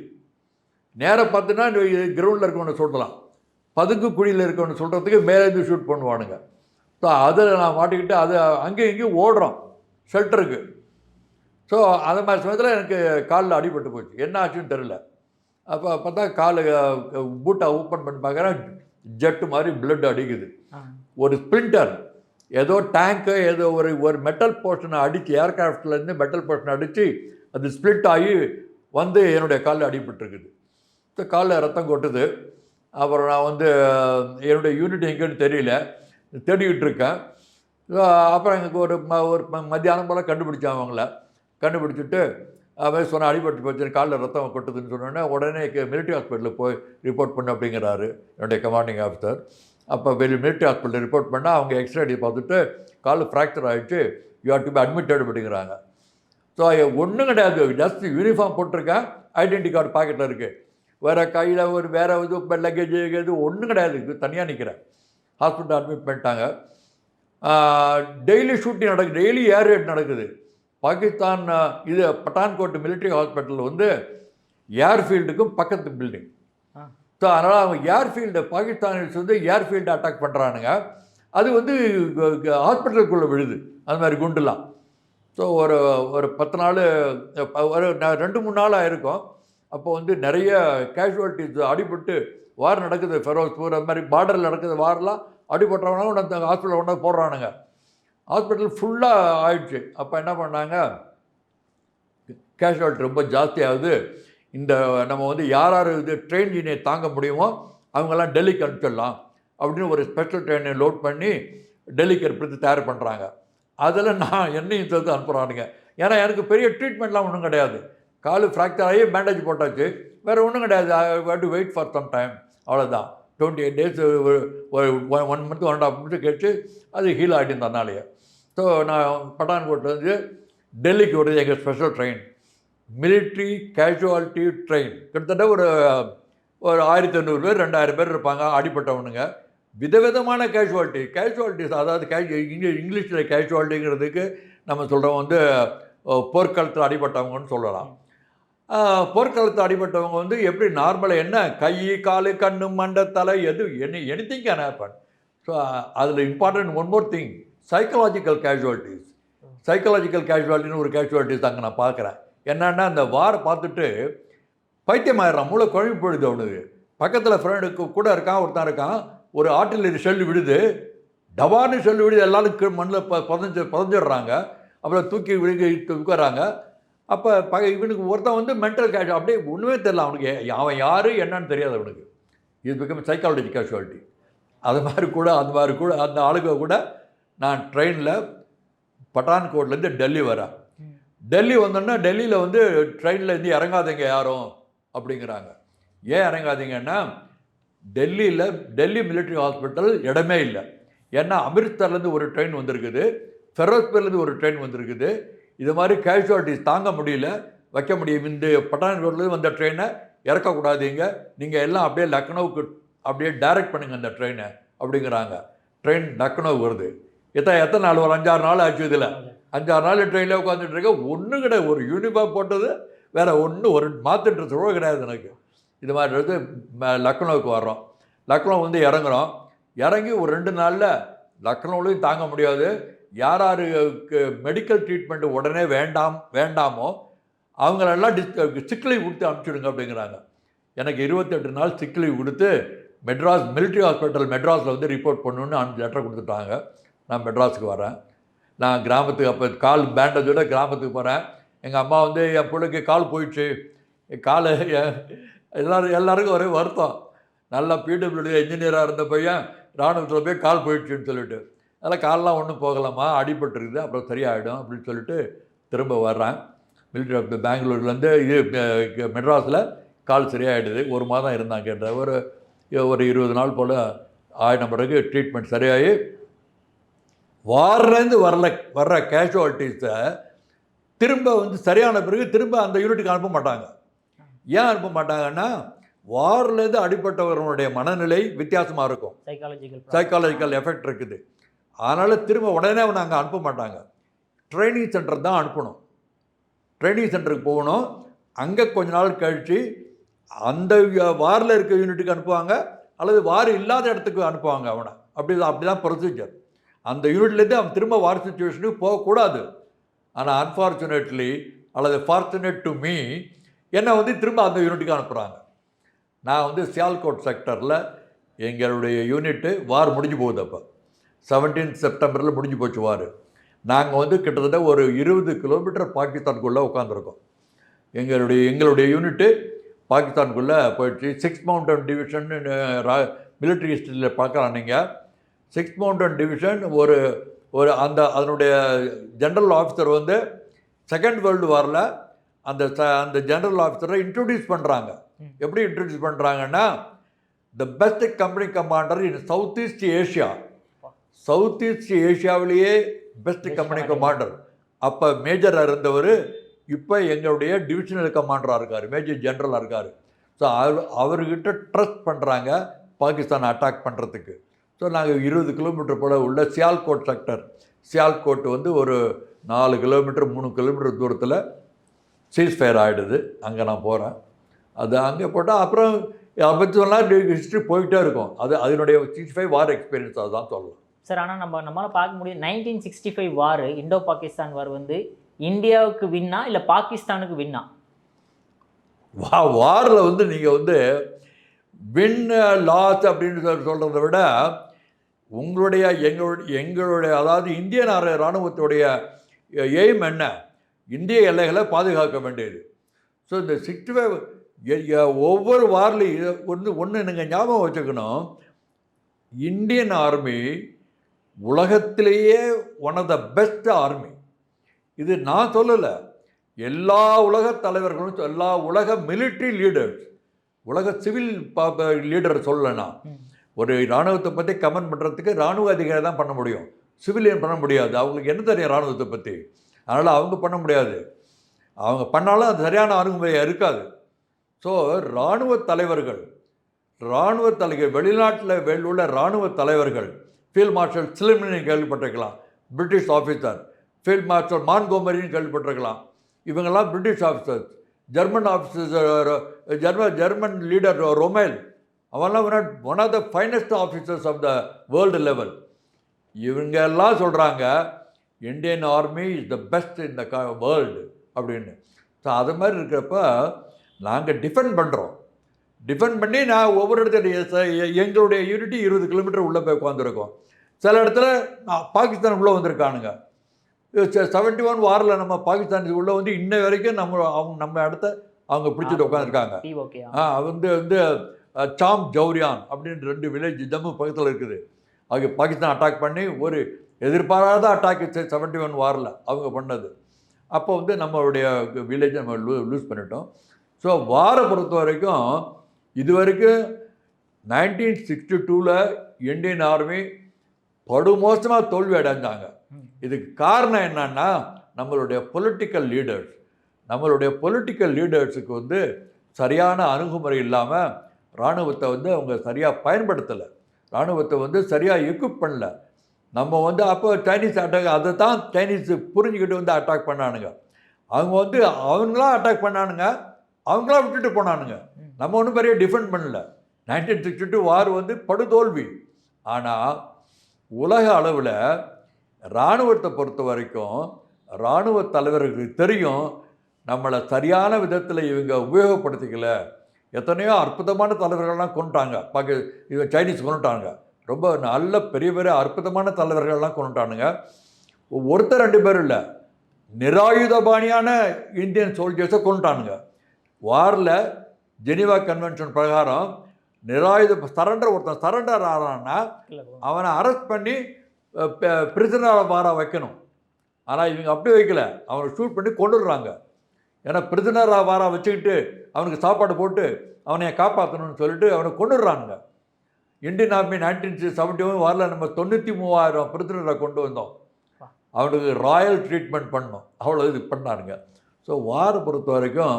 நேராக பார்த்தினா கிரவுண்டில் இருக்கவனை சொல்லலாம். பதுங்கு குழியில் இருக்கவனை சொல்கிறதுக்கு மேலேருந்து ஷூட் பண்ணுவானுங்க. ஸோ அதில் நான் மாட்டிக்கிட்டு அது அங்கேயும் இங்கேயும் ஓடுறோம் ஷெல்டருக்கு. ஸோ அந்த மாதிரி சமயத்தில் எனக்கு காலில் அடிபட்டு போச்சு. என்ன ஆச்சுன்னு தெரில. அப்போ பார்த்தா கால் பூட்டை ஓப்பன் பண்ணி பார்க்குறேன், ஜெட்டு மாதிரி பிளட் அடிக்குது. ஒரு ஸ்பிரிண்டர் ஏதோ டேங்க்கு ஏதோ ஒரு மெட்டல் போர்ஷனை அடித்து ஏர்க்ராஃப்ட்லேருந்து மெட்டல் போர்ஷனை அடித்து அது ஸ்ப்ளிட் ஆகி வந்து என்னுடைய காலில் அடிபட்டுருக்குது. ஸோ காலில் ரத்தம் கொட்டுது. அப்புறம் நான் வந்து என்னுடைய யூனிட் எங்கேன்னு தெரியல, தேடிக்கிட்டு இருக்கேன். அப்புறம் எனக்கு ஒரு மத்தியானம் போல் கண்டுபிடிச்சேன். அவங்கள கண்டுபிடிச்சிட்டு அவன் சொன்ன அடிபட்டு போச்சு, காலில் ரத்தம் கொட்டுதுன்னு சொன்னோன்னே உடனே மிலிட்ரி ஹாஸ்பிட்டலில் போய் ரிப்போர்ட் பண்ணு அப்படிங்கிறாரு என்னுடைய கமாண்டிங் ஆஃபீஸர். அப்போ மிலிட்ரி ஹாஸ்பிட்டலில் ரிப்போர்ட் பண்ணால் அவங்க எக்ஸ்ரே அடி பார்த்துட்டு கால் ஃப்ராக்சர் ஆகிடுச்சு, you have to be admitted அப்படிங்கிறாங்க. ஸோ ஒன்றும் கிடையாது, ஜஸ்ட் யூனிஃபார்ம் போட்டிருக்கேன், ஐடென்டி கார்டு பாக்கெட்டில் இருக்குது, வேறு கையில் வேறு இது லக்கேஜ் எது ஒன்றும் கிடையாது. இது தனியாக நிற்கிறேன். ஹாஸ்பிட்டல் அட்மிட் பண்ணிட்டாங்க. டெய்லி ஷூட்டிங் நடக்குது, டெய்லி ஏர் ரைட் நடக்குது. பாகிஸ்தான் இது பட்டான்கோட் மிலிட்ரி ஹாஸ்பிட்டல் வந்து ஏர்ஃபீல்டுக்கும் பக்கத்து பில்டிங். ஸோ அதனால் அவங்க ஏர்ஃபீல்டு பாகிஸ்தானிஸ் வந்து ஏர்ஃபீல்டு அட்டாக் பண்ணுறானுங்க. அது வந்து ஹாஸ்பிட்டலுக்குள்ளே விழுது அது மாதிரி குண்டுலாம். ஸோ ஒரு 10 நாள் ஒரு 2-3 நாள் ஆகிருக்கும். அப்போ வந்து நிறைய கேஷுவாலிட்டிஸ் அடிபட்டு வார் நடக்குது. ஃபெரோஸ்பூர் அது மாதிரி பார்டரில் நடக்குது வாரெலாம் அடிபட்டுறவங்க அந்த ஹாஸ்பிட்டலில் கொண்டு போடுறானுங்க. ஹாஸ்பிட்டல் ஃபுல்லாக ஆயிடுச்சு. அப்போ என்ன பண்ணாங்க, கேஷுவாலிட்டி ரொம்ப ஜாஸ்தியாகுது, இந்த நம்ம வந்து யார் யார் இது ட்ரெயின் ஜீனியை தாங்க முடியுமோ அவங்கெல்லாம் டெல்லிக்கு அனுப்பிச்சிடலாம் அப்படின்னு ஒரு ஸ்பெஷல் ட்ரெயினை லோட் பண்ணி டெல்லிக்கு எடுத்து தயார் பண்ணுறாங்க. அதில் நான் என்னையும் சேர்த்து அனுப்புகிறானுங்க. ஏன்னா எனக்கு பெரிய ட்ரீட்மெண்ட்லாம் ஒன்றும் கிடையாது. காலு ஃப்ராக்சர் ஆகி பேண்டேஜ் போட்டாச்சு, வேறு ஒன்றும் கிடையாது. I have to wait for some time, அவ்வளோதான். 28 days ஒரு 1 month 1.5 month கழிச்சு அது ஹீல் ஆகிட்டு தன்னாலேயே. ஸோ நான் பட்டான்கோட்லேருந்து டெல்லிக்கு வருது எங்கள் special train, military casualty train. கிட்டத்தட்ட ஒரு 1500 பேர் 2000 பேர் இருப்பாங்க அடிப்பட்டவனுங்க. விதவிதமான கேஷுவாலிட்டிஸ். அதாவது இங்கிலீஷில் கேஷுவாலிட்டிங்கிறதுக்கு நம்ம சொல்கிறோம் வந்து போர்க்களத்தில் அடிபட்டவங்கன்னு சொல்லலாம். போர்க்களத்தில் அடிபட்டவங்க வந்து எப்படி நார்மலாக என்ன கை காலு கண்ணு மண்டை தலை எனிதிங் கேன் ஹேப்பன். ஸோ அதில் important one more thing, psychological casualties. Psychological கேஷுவாலிட்டின்னு ஒரு கேஷுவாலிட்டிஸ் அங்கே நான் பார்க்குறேன். என்னன்னா அந்த வாரை பார்த்துட்டு பைத்தியமாயிடுறான், மூளை குழம்பு போயிடுது அவனுக்கு. பக்கத்தில் ஃப்ரெண்டுக்கு கூட ஒருத்தன் இருக்கான், ஒரு ஆர்டிலரி ஷெல்லு விடுது, டபார்னு ஷெல்லு விடுது, எல்லாரும் மண்ணில் புதஞ்சிடுறாங்க. அப்புறம் தூக்கி உட்காராங்க. அப்போ இவனுக்கு ஒருத்தன் வந்து மென்டல் கேஷ் அப்படியே ஒன்றுமே தெரியல அவனுக்கு, அவன் யார் என்னன்னு தெரியாது அவனுக்கு. இது பிகம் சைக்காலஜி கேஷுவாலிட்டி. அது மாதிரி கூட அந்த ஆளுங்க கூட நான் ட்ரெயினில் பட்டான்கோட்லேருந்து டெல்லி வரேன். டெல்லி வந்தோன்னா டெல்லியில் வந்து ட்ரெயினில் இருந்து இறங்காதீங்க யாரும் அப்படிங்கிறாங்க. ஏன் இறங்காதீங்கன்னா டெல்லி மிலிட்ரி ஹாஸ்பிட்டல் இடமே இல்லை. ஏன்னா அமிர்தசர்லேருந்து ஒரு ட்ரெயின் வந்திருக்குது, ஃபெரோஸ்பூர்லேருந்து ஒரு ட்ரெயின் வந்திருக்குது. இது மாதிரி கேஷுவாலிட்டிஸ் தாங்க முடியல, வைக்க முடியும். இந்த பட்டான்கோட்லேருந்து வந்த ட்ரெயினை இறக்கக்கூடாதீங்க, நீங்கள் எல்லாம் அப்படியே லக்னோவுக்கு அப்படியே டைரக்ட் பண்ணுங்க அந்த ட்ரெயினை அப்படிங்கிறாங்க. ட்ரெயின் லக்னோ வருது. எத்தனை நாள், ஒரு 5-6 நாள் ஆச்சு. இதில் 5-6 நாள் ட்ரெயினில் உட்காந்துட்டு இருக்க, ஒன்றும் கிடையாது. ஒரு யூனிஃபார்ம் போட்டது வேறு ஒன்றும், ஒரு மாற்றுன்ற சொல்ல கிடையாது எனக்கு. இது மாதிரி வந்து லக்னோவுக்கு வர்றோம். லக்னோ வந்து இறங்கி ஒரு 2 நாளில் லக்னோவிலையும் தாங்க முடியாது. யார் யாருக்கு மெடிக்கல் ட்ரீட்மெண்ட் உடனே வேண்டாமோ அவங்களெல்லாம் சிக் லீவ் கொடுத்து அனுப்பிச்சுடுங்க அப்படிங்கிறாங்க. எனக்கு 28 நாள் சிக் லீவ் கொடுத்து மெட்ராஸ் மிலிட்ரி ஹாஸ்பிட்டல் மெட்ராஸில் வந்து ரிப்போர்ட் பண்ணணுன்னு லெட்டர் கொடுத்துட்டாங்க. நான் மெட்ராஸுக்கு வரேன். நான் கிராமத்துக்கு அப்போ கால் பேண்டேஜோட கிராமத்துக்கு போகிறேன். எங்கள் அம்மா வந்து என் பிள்ளைக்கு கால் போயிடுச்சு, கால் எல்லாருக்கும் ஒரே வருத்தம். நல்லா பிடபிள்யூடி இன்ஜினியராக இருந்த பையன் இராணுவத்தில் போய் கால் போயிடுச்சுன்னு சொல்லிட்டு, அதெல்லாம் காலெலாம் ஒன்றும் போகலாமா, அடிபட்டுருக்குது, அப்புறம் சரியாயிடும் அப்படின்னு சொல்லிட்டு திரும்ப வர்றேன். மிலிட்ரி பெங்களூர்லேருந்து மெட்ராஸில் கால் சரியாயிடுது. 1 மாதம் இருந்தாங்க. ஒரு 20 நாள் போல் ஆயின பிறகு ட்ரீட்மெண்ட் சரியாகி வார்லேருந்து வர்ற கேஷுவாலிட்டிஸை திரும்ப வந்து சரியான பிறகு திரும்ப அந்த யூனிட்டுக்கு அனுப்ப மாட்டாங்க. ஏன் அனுப்ப மாட்டாங்கன்னா, வார்லேருந்து அடிப்பட்டவர்களுடைய மனநிலை வித்தியாசமாக இருக்கும், சைக்காலஜிக்கல் எஃபெக்ட் இருக்குது. அதனால் திரும்ப உடனே அவனை அங்கே அனுப்ப மாட்டாங்க. ட்ரைனிங் சென்டர் தான் அனுப்பணும். ட்ரைனிங் சென்டருக்கு போகணும். அங்கே கொஞ்ச நாள் கழித்து அந்த வாரில் இருக்க யூனிட்டுக்கு அனுப்புவாங்க, அல்லது வார் இல்லாத இடத்துக்கு அனுப்புவாங்க அவனை. அப்படி தான் ப்ரொசீஜர். அந்த யூனிட்லேருந்து அவன் திரும்ப வார் சிச்சுவேஷனுக்கு போகக்கூடாது. ஆனால் அன்ஃபார்ச்சுனேட்லி அல்லது ஃபார்ச்சுனேட் டு மீ என்னை வந்து திரும்ப அந்த யூனிட்டுக்கு அனுப்புகிறாங்க. நான் வந்து சியால்கோட் செக்டரில் எங்களுடைய யூனிட்டு வார் முடிஞ்சு போகுது. அப்போ 17 செப்டம்பரில் முடிஞ்சு போச்சு வார். நாங்கள் வந்து கிட்டத்தட்ட ஒரு 20 கிலோமீட்டர் பாகிஸ்தானுக்குள்ளே உட்காந்துருக்கோம். எங்களுடைய யூனிட்டு பாகிஸ்தானுக்குள்ளே போயிடுச்சு. 6th மவுண்டன் டிவிஷன் மிலிட்ரி ஹிஸ்ட்ரியில் பார்க்கலாம் நீங்கள். 6th மவுண்டன் டிவிஷன் ஒரு அதனுடைய ஜென்ரல் ஆஃபீஸர் வந்து 2nd வேர்ல்டு வாரில் அந்த ஜென்ரல் ஆஃபீஸரை இன்ட்ரடியூஸ் பண்ணுறாங்க. எப்படி இன்ட்ரடியூஸ் பண்ணுறாங்கன்னா, the best company commander in south east ஏஷியாவிலேயே பெஸ்ட் கம்பெனி கமாண்டர். அப்போ மேஜராக இருந்தவர் இப்போ எங்களுடைய டிவிஷனல் கமாண்டராக இருக்கார், மேஜர் ஜென்ரலாக இருக்கார். ஸோ அவர்கிட்ட ட்ரஸ்ட் பண்ணுறாங்க பாகிஸ்தான் அட்டாக் பண்ணுறதுக்கு. ஸோ நாங்கள் 20 கிலோமீட்டர் போல் உள்ள சியால்கோட் செக்டர், சியால்கோட் வந்து ஒரு 4 கிலோமீட்டர் 3 கிலோமீட்டர் தூரத்தில் சீஸ்ஃபயர் ஆகிடுது. அங்கே நான் போகிறேன். அது அங்கே போட்டால் அப்புறம் அப்போலாம் ஹிஸ்ட்ரி போயிட்டே இருக்கும். அதனுடைய 65 வார் எக்ஸ்பீரியன்ஸ் அதுதான் சொல்லலாம் சார். ஆனால் நம்மளால் பார்க்க முடியும் 1965 வார், இண்டோ பாகிஸ்தான் வார் வந்து இந்தியாவுக்கு வின்னா இல்லை பாகிஸ்தானுக்கு வின்னா? வாரில் வந்து நீங்கள் வந்து வின் லாஸ் அப்படின்னு சொல்கிறத விட எங்களுடைய அதாவது இந்திய இராணுவத்துடைய எய்ம் என்ன, இந்திய எல்லைகளை பாதுகாக்க வேண்டியது. ஸோ இந்த 65 ஒவ்வொரு வார்லையும் ஒன்று நீங்கள் ஞாபகம் வச்சுக்கணும், இந்தியன் ஆர்மி உலகத்திலேயே one of the best army. இது நான் சொல்லலை, எல்லா உலக தலைவர்களும், எல்லா உலக மிலிட்ரி லீடர்ஸ், உலக சிவில் லீடர் சொல்லலைன்னா, ஒரு இராணுவத்தை பற்றி கமெண்ட் பண்ணுறதுக்கு இராணுவ அதிகாரி தான் பண்ண முடியும், சிவிலியன் பண்ண முடியாது. அவங்களுக்கு என்ன தெரியும் இராணுவத்தை பற்றி? அதனால் அவங்க பண்ண முடியாது. அவங்க பண்ணாலும் அது சரியான அணுகுமுறையாக இருக்காது. ஸோ இராணுவ தலைவர்கள் வெளிநாட்டில் உள்ள இராணுவ தலைவர்கள், ஃபீல்ட் மார்ஷல் சிலிமினி கேள்விப்பட்டிருக்கலாம், பிரிட்டிஷ் ஆஃபீஸர். ஃபீல்ட் மார்ஷல் மான்கோமரின்னு கேள்விப்பட்டிருக்கலாம். இவங்கெல்லாம் British officers. German officer, German leader Rommel, அவெல்லாம் one of the finest officers of the world level. இவங்க எல்லாம் சொல்கிறாங்க Indian army is the best in the world அப்படின்னு. ஸோ அது மாதிரி இருக்கிறப்ப நாங்கள் டிஃபெண்ட் பண்ணி நான் ஒவ்வொரு இடத்துல எங்களுடைய யூனிட்டி 20 கிலோமீட்டர் உள்ளே போய் உட்காந்துருக்கோம். சில இடத்துல பாகிஸ்தானுக்குள்ளே வந்திருக்கானுங்க. 71 வாரில் நம்ம பாகிஸ்தானுக்கு உள்ளே வந்து இன்ன வரைக்கும் நம்ம இடத்த அவங்க பிடிச்சிட்டு உட்காந்துருக்காங்க. வந்து சாம் ஜௌரியான் அப்படின்னு 2 வில்லேஜ் ஜம்மு பக்கத்தில் இருக்குது. அவங்க பாகிஸ்தான் அட்டாக் பண்ணி ஒரு எதிர்பாராத அட்டாக் 71 வாரில் அவங்க பண்ணது. அப்போ வந்து நம்மளுடைய வில்லேஜை நம்ம லூஸ் பண்ணிட்டோம். ஸோ வாரை பொறுத்த வரைக்கும் இது வரைக்கும் 1962 இந்தியன் ஆர்மி படுமோசமாக தோல்வி அடைஞ்சாங்க. இதுக்கு காரணம் என்னன்னா நம்மளுடைய பொலிட்டிக்கல் லீடர்ஸுக்கு வந்து சரியான அணுகுமுறை இல்லாமல் இராணுவத்தை வந்து அவங்க சரியாக பயன்படுத்தலை, இராணுவத்தை வந்து சரியாக எக்யூப் பண்ணல. நம்ம வந்து அப்போ சைனீஸ் அட்டாக், அதை தான் சைனீஸ் புரிஞ்சுக்கிட்டு வந்து அட்டாக் பண்ணானுங்க. அவங்க வந்து அவங்களாம் அட்டாக் பண்ணானுங்க, அவங்களாம் விட்டுட்டு போனானுங்க. நம்ம ஒன்றும் பெரிய டிஃபெண்ட் பண்ணல. 1962 வார் வந்து படுதோல்வி. ஆனால் உலக அளவில் இராணுவத்தை பொறுத்த வரைக்கும் இராணுவ தலைவர்களுக்கு தெரியும் நம்மளை சரியான விதத்தில் இவங்க உபயோகப்படுத்திக்கல. எத்தனையோ அற்புதமான தலைவர்கள்லாம் கொண்டுட்டாங்க, சைனீஸ் கொண்டுட்டாங்க. ரொம்ப நல்ல பெரிய பெரிய அற்புதமான தலைவர்கள்லாம் கொண்டுட்டானுங்க. ஒருத்தர் 2 பேர் இல்லை, நிராயுதபாணியான இந்தியன் சோல்ஜர்ஸை கொண்டுட்டானுங்க. வாரில் ஜெனீவா கன்வென்ஷன் பிரகாரம் ஒருத்தன் சரண்டர் ஆனான்னா அவனை அரெஸ்ட் பண்ணி பிரிசனர் வார வைக்கணும். ஆனால் இவங்க அப்படி வைக்கல, அவனை ஷூட் பண்ணி கொண்டுடுறாங்க. ஏன்னா பிரிசனர் வார வச்சுக்கிட்டு அவனுக்கு சாப்பாடு போட்டு அவனை காப்பாற்றணும்னு சொல்லிட்டு அவனை கொண்டுடுறாங்க. இந்தியன் ஆர்மி 1971 வாரில் நம்ம 93,000 பிரிசனரை கொண்டு வந்தோம். அவனுக்கு ராயல் ட்ரீட்மெண்ட் பண்ணோம், அவ்வளோ இது பண்ணாருங்க. ஸோ வாரை பொறுத்த வரைக்கும்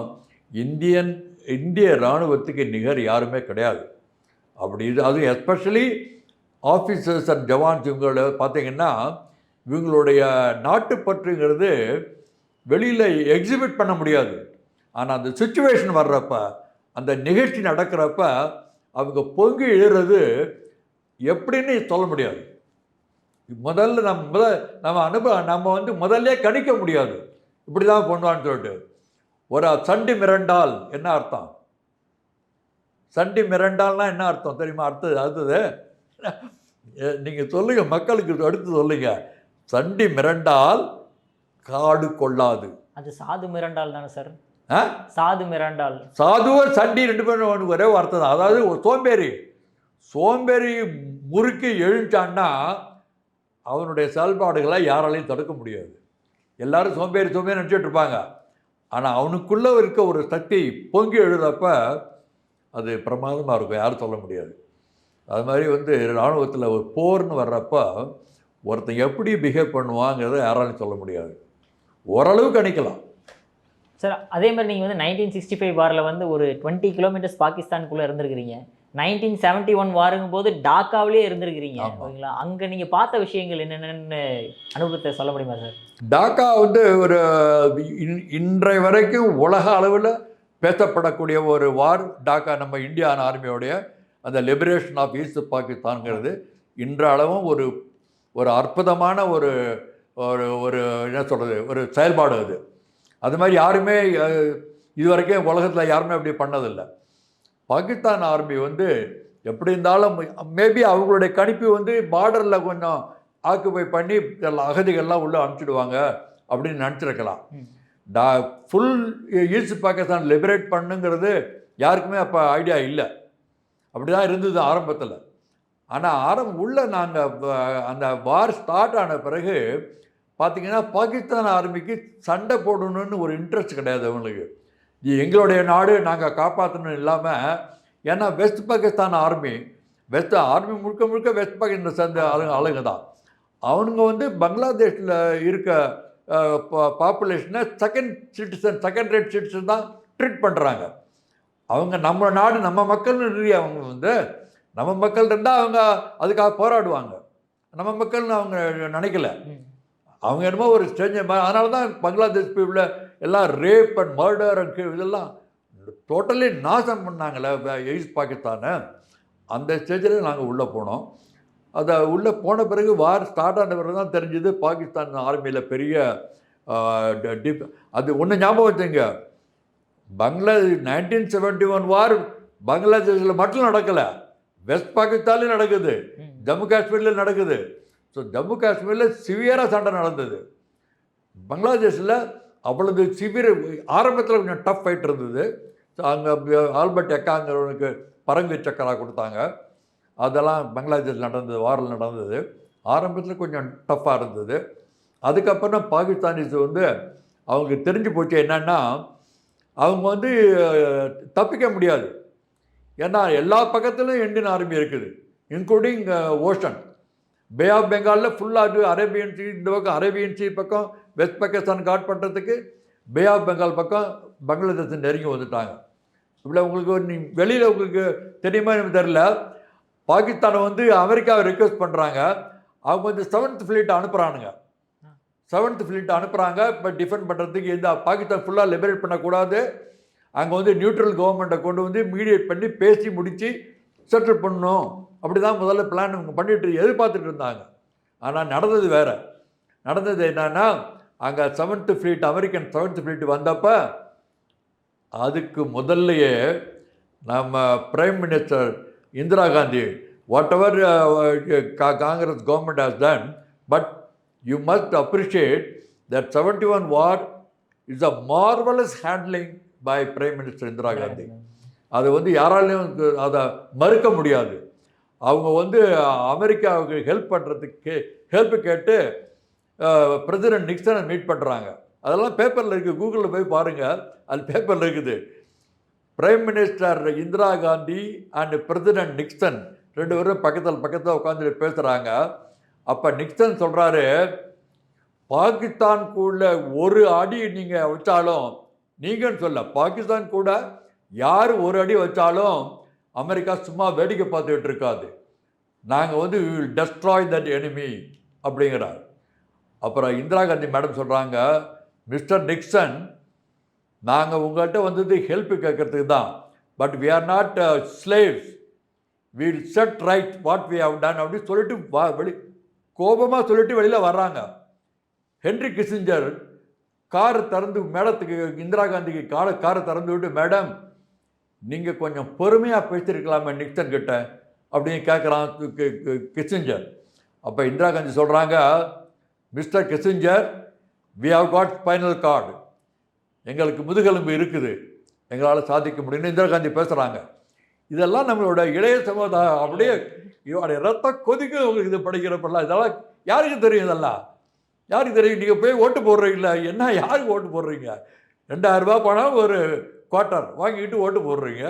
இந்திய இராணுவத்துக்கு நிகர் யாருமே கிடையாது. அப்படி இது அதுவும் எஸ்பெஷலி ஆஃபீஸர்ஸ் அண்ட் ஜவான்ஸ் இவங்கள பார்த்தீங்கன்னா இவங்களுடைய நாட்டுப்பற்றுங்கிறது வெளியில் எக்ஸிபிட் பண்ண முடியாது. ஆனால் அந்த சுச்சுவேஷன் வர்றப்ப, அந்த நிகழ்ச்சி நடக்கிறப்ப அவங்க பொங்கி எழுறது எப்படின்னு சொல்ல முடியாது. முதல்ல நம்ம வந்து முதல்ல கணிக்க முடியாது இப்படி தான் பண்ணுவான்னு சொல்லிட்டு. ஒரு சண்டி மிரண்டால் என்ன அர்த்தம்? சண்டி மிரண்டால்னா என்ன அர்த்தம் தெரியுமா? அடுத்தது நீங்கள் சொல்லுங்க, மக்களுக்கு அடுத்து சொல்லுங்க. சண்டி மிரண்டால் காடு கொள்ளாது. அது சாது மிரண்டால் தானே சார்? சாது மிரண்டால், சாதுவர் சண்டி 2 பேரும் ஒரே வார்த்தை தான். அதாவது ஒரு சோம்பேறி முறுக்கி எழுந்தான்னா அவனுடைய செயல்பாடுகளை யாராலையும் தடுக்க முடியாது. எல்லாரும் சோம்பேறி நினச்சிட்டு இருப்பாங்க. ஆனால் அவனுக்குள்ளே இருக்க ஒரு சக்தி பொங்கி எழுதப்ப அது பிரமாதமாக இருக்கும், யாரும் சொல்ல முடியாது. அது மாதிரி வந்து இராணுவத்தில் ஒரு போர்னு வர்றப்ப ஒருத்தன் எப்படி பிஹேவ் பண்ணுவாங்கிறத யாராலையும் சொல்ல முடியாது. ஓரளவு கணிக்கலாம் சார். அதே மாதிரி நீங்கள் வந்து 1965 வாரில் வந்து ஒரு 20 கிலோமீட்டர்ஸ் பாகிஸ்தானுக்குள்ளே இருந்திருக்கிறீங்க. 1971 வாருங்கும் போது டாக்காவிலே இருந்திருக்கிறீங்க, ஓகேங்களா? அங்கே நீங்கள் பார்த்த விஷயங்கள் என்னென்னு அனுபவத்தை சொல்ல முடியுமா சார்? டாக்கா வந்து ஒரு இன்றைய வரைக்கும் உலக அளவில் பேசப்படக்கூடிய ஒரு வார் டாக்கா. நம்ம இந்தியன் ஆர்மியோடைய அந்த லிபரேஷன் ஆஃப் ஈஸ்ட் பாகிஸ்தான்ங்கிறது இன்றளவும் ஒரு அற்புதமான ஒரு என்ன சொல்கிறது, ஒரு செயல்பாடு அது. அது மாதிரி யாருமே இது வரைக்கும் உலகத்தில் யாருமே அப்படி பண்ணதில்லை. பாகிஸ்தான் ஆர்மி வந்து எப்படி இருந்தாலும் மேபி அவங்களுடைய கணிப்பு வந்து பார்டரில் கொஞ்சம் ஆக்குபை பண்ணி அகதிகள்லாம் உள்ளே அனுப்பிச்சிடுவாங்க அப்படின்னு நினச்சிருக்கலாம். ஃபுல் ஈஸ்ட் பாகிஸ்தான் லிபரேட் பண்ணுங்கிறது யாருக்குமே அப்போ ஐடியா இல்லை. அப்படி தான் இருந்தது ஆரம்பத்தில். ஆனால் நாங்கள் அந்த வார் ஸ்டார்ட் ஆன பிறகு பார்த்திங்கன்னா பாகிஸ்தான் ஆர்மிக்கு சண்டை போடணுன்னு ஒரு இன்ட்ரெஸ்ட் கிடையாது அவங்களுக்கு. எங்களுடைய நாடு நாங்கள் காப்பாற்றணும் இல்லாமல், ஏன்னா வெஸ்ட் பாகிஸ்தான் ஆர்மி முழுக்க வெஸ்ட் பாகிஸ்தான் சேர்ந்த ஆளுங்க தான். அவனுங்க வந்து பங்களாதேஷில் இருக்க பாப்புலேஷனை செகண்ட் ரேட் சிட்டிசன் தான் ட்ரீட் பண்ணுறாங்க. அவங்க நம்ம நாடு நம்ம மக்கள்னு அவங்க வந்து நம்ம மக்கள் இருந்தால் அவங்க அதுக்காக போராடுவாங்க. நம்ம மக்கள்னு அவங்க நினைக்கல. அவங்க என்னமோ ஒரு ஸ்டேஜ். அதனால தான் பங்களாதேஷ் பீப்புளை எல்லாம் ரேப் அண்ட் மர்டர் இதெல்லாம் டோட்டலி நாசம் பண்ணாங்களே ஈஸ்ட் பாகிஸ்தானை. அந்த ஸ்டேஜில் நாங்கள் உள்ளே போனோம். அதை உள்ளே போன பிறகு வார் ஸ்டார்ட் ஆன பிறகு தான் தெரிஞ்சது பாகிஸ்தான் ஆர்மியில் பெரிய அது ஒன்று ஞாபகம் வச்சுங்க. 1971 வார் பங்களாதேஷில் மட்டும் நடக்கலை, வெஸ்ட் பாகிஸ்தான்லேயும் நடக்குது, ஜம்மு காஷ்மீர்லேயும் நடக்குது. ஸோ ஜம்மு காஷ்மீரில் சிவியராக சண்டை நடந்தது. பங்களாதேஷில் அவ்வளவு சிவியர் ஆரம்பத்தில் கொஞ்சம் டஃப் ஃபைட் இருந்தது. ஸோ அங்கே ஆல்பர்ட் எக்காங்கிறவனுக்கு பரங்கு சக்கரா கொடுத்தாங்க. அதெல்லாம் பங்களாதேஷ் நடந்தது, வாரில் நடந்தது. ஆரம்பத்தில் கொஞ்சம் டஃப்பாக இருந்தது. அதுக்கப்புறம் பாகிஸ்தானிஸ் வந்து அவங்களுக்கு தெரிஞ்சு போச்சு என்னன்னா அவங்க வந்து தப்பிக்க முடியாது. ஏன்னா எல்லா பக்கத்துலையும் இந்தியன் ஆர்மி இருக்குது, இன்க்ளூடிங் ஓஷன். பே ஆஃப் பெங்காலில் ஃபுல்லாக அரேபியன் சீ, இந்த பக்கம் அரேபியன் சீ பக்கம் வெஸ்ட் பாகிஸ்தான் காட் பண்ணுறதுக்கு பே ஆஃப் பெங்கால் பக்கம் பங்களாதேஷ் நெருங்கி வந்துட்டாங்க. இப்படி உங்களுக்கு வெளியில் உங்களுக்கு தெரியுமா எனக்கு தெரியல, பாகிஸ்தானை வந்து அமெரிக்காவை ரிக்வெஸ்ட் பண்ணுறாங்க. அவங்க வந்து 7th ஃப்ளீட் அனுப்புகிறானுங்க. 7th ஃப்ளீட் அனுப்புகிறாங்க. இப்போ டிஃபெண்ட் பண்ணுறதுக்கு இந்த பாகிஸ்தான் ஃபுல்லாக லிபரேட் பண்ணக்கூடாது, அங்கே வந்து நியூட்ரல் கவர்மெண்ட்டை கொண்டு வந்து மீடியேட் பண்ணி பேசி முடித்து செட்டில் பண்ணணும். அப்படி தான் முதல்ல பிளான் இவங்க பண்ணிட்டு எதிர்பார்த்துட்டு இருந்தாங்க. ஆனால் நடந்தது வேறு. நடந்தது என்னன்னா, அங்கே 7th pleat, American 7th pleat வந்தப்போ அதுக்கு முதல்லையே நம்ம prime minister Indira Gandhi, whatever Congress government has done, but you must appreciate that 71 war is a marvellous handling by prime minister Indira Gandhi. அது வந்து யாராலையும் அதை மறுக்க முடியாது. அவங்க வந்து அமெரிக்காவுக்கு ஹெல்ப் பண்ணுறதுக்கு ஹெல்ப் கேட்டு பிரசிடென்ட் நிக்சனை மீட் பண்ணுறாங்க. அதெல்லாம் பேப்பரில் இருக்குது, கூகுளில் போய் பாருங்கள், அது பேப்பரில் இருக்குது. Prime minister Indira Gandhi and president Nixon 2 பேரும் பக்கத்தில் உட்காந்து பேசுகிறாங்க. அப்போ நிக்சன் சொல்கிறாரு, பாகிஸ்தான் கூட ஒரு அடி நீங்கள் வச்சாலும், நீங்கன்னு சொல்ல, பாகிஸ்தான் கூட யார் ஒரு அடி வச்சாலும் அமெரிக்கா சும்மா வேடிக்கை பார்த்துக்கிட்டு இருக்காது, நாங்கள் வந்து we will destroy that enemy அப்படிங்கிறார். அப்புறம் இந்திரா காந்தி மேடம் சொல்கிறாங்க, மிஸ்டர் நிக்சன், நாங்கள் உங்கள்கிட்ட வந்தது ஹெல்ப் கேட்கறதுக்கு தான், but we are not slaves, we will set right what we have done அப்படின்னு சொல்லிட்டு கோபமாக சொல்லிட்டு வெளியில் வர்றாங்க. ஹென்ரி கிசிஞ்சர் காரை திறந்து மேடத்துக்கு, இந்திரா காந்திக்கு காரை திறந்து விட்டு, மேடம் நீங்கள் கொஞ்சம் பொறுமையாக பேசியிருக்கலாமே நிக்சன் கிட்ட அப்படின்னு கேட்குறான் கிசிஞ்சர். அப்போ இந்திரா காந்தி சொல்கிறாங்க, mister Kissinger, we have got spinal cord, எங்களுக்கு முதுகெலும்பு இருக்குது, எங்களால் சாதிக்க முடியும்னு இந்திரா காந்தி பேசுகிறாங்க. இதெல்லாம் நம்மளோட இளைய சமுதாயம் அப்படியே இவருடைய ரத்தம் கொதிக்க உங்களுக்கு இது படிக்கிறப்பெல்லாம் இதெல்லாம் யாருக்கு தெரியும்? இதெல்லாம் யாருக்கு தெரியும்? நீங்கள் போய் ஓட்டு போடுறீங்களா? என்ன யாருக்கு ஓட்டு போடுறீங்க? 2000 ரூபாய் பணம் ஒரு குவார்ட்டர் வாங்கிக்கிட்டு ஓட்டு போடுறீங்க.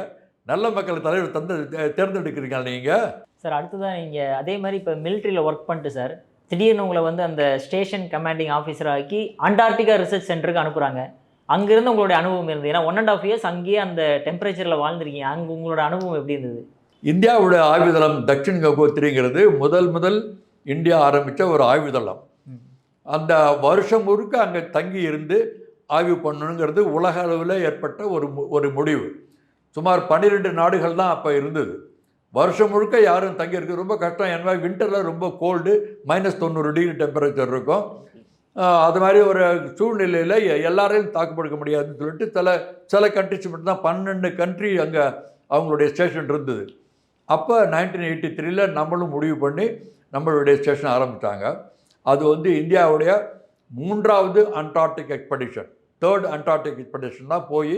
நல்ல மக்கள் தலைவர் தேர்ந்தெடுக்கிறீங்க நீங்கள். சார் அடுத்ததான் நீங்கள் அதே மாதிரி இப்போ மிலிட்ரியில் ஒர்க் பண்ணிட்டு சார் திடீர்னு உங்களை வந்து அந்த ஸ்டேஷன் கமாண்டிங் ஆஃபீஸராக ஆக்கி அண்டார்டிகா ரிசர்ச் சென்டருக்கு அனுப்புகிறாங்க. அங்கேருந்து உங்களுடைய அனுபவம் இருந்தது, ஏன்னா 1.5 இயர்ஸ் அங்கேயே அந்த டெம்பரேச்சரில் வாழ்ந்துருக்கீங்க, அங்கே உங்களோட அனுபவம் எப்படி இருந்தது? இந்தியாவோட ஆய்வுதளம் தக்ஷின் கங்கோத்திரிங்கிறது முதல் இந்தியா ஆரம்பித்த ஒரு ஆய்வுதளம். அந்த வருஷம் முழுக்க அங்கே தங்கி இருந்து ஆய்வு பண்ணணுங்கிறது உலக அளவில் ஏற்பட்ட ஒரு முடிவு. சுமார் 12 நாடுகள் தான் அப்போ இருந்தது. வருஷம் முழுக்க யாரும் தங்கி இருக்குது ரொம்ப கஷ்டம். ஏன்னா வின்டரில் ரொம்ப கோல்டு, -90 டிகிரி டெம்பரேச்சர் இருக்கும். அது மாதிரி ஒரு சூழ்நிலையில் எல்லாரையும் தாக்குப்படுத்த முடியாதுன்னு சொல்லிட்டு சில கண்ட்ரிஸ் மட்டும்தான் 12 கண்ட்ரி அங்கே அவங்களுடைய ஸ்டேஷன் இருந்தது. அப்போ 1983 நம்மளும் முடிவு பண்ணி நம்மளுடைய ஸ்டேஷன் ஆரம்பித்தாங்க. அது வந்து இந்தியாவுடைய 3வது Antarctic expedition, 3rd Antarctic expedition தான் போய்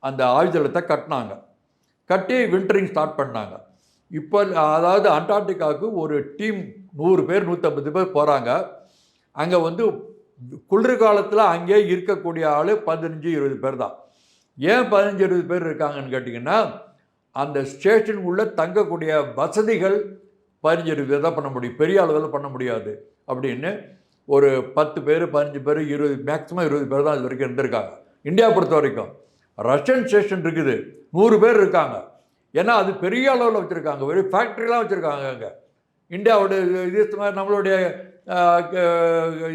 அந்த ஆயுதளத்தை கட்டி வின்டரிங் ஸ்டார்ட் பண்ணாங்க. இப்போ அதாவது அண்டார்டிகாவுக்கு ஒரு டீம் 100 பேர் 150 பேர் போகிறாங்க. அங்கே வந்து குளிர்காலத்தில் அங்கே இருக்கக்கூடிய ஆள் 15-20 பேர் தான். ஏன் 15-20 பேர் இருக்காங்கன்னு கேட்டிங்கன்னா, அந்த ஸ்டேஷன் உள்ள தங்கக்கூடிய வசதிகள் 15-20 பேர் தான் பண்ண முடியும், பெரிய அளவில் பண்ண முடியாது அப்படின்னு ஒரு 10 பேர் 15 பேர் 20 மேக்ஸிமம் 20 பேர் தான் இது வரைக்கும் இருந்திருக்காங்க. இந்தியா பொறுத்த வரைக்கும் ரஷ்யன் ஸ்டேஷன் இருக்குது, 100 பேர் இருக்காங்க. ஏன்னா அது பெரிய அளவில் வச்சுருக்காங்க, வெறும் ஃபேக்ட்ரிலாம் வச்சுருக்காங்க அங்கே. இந்தியாவோட இது நம்மளுடைய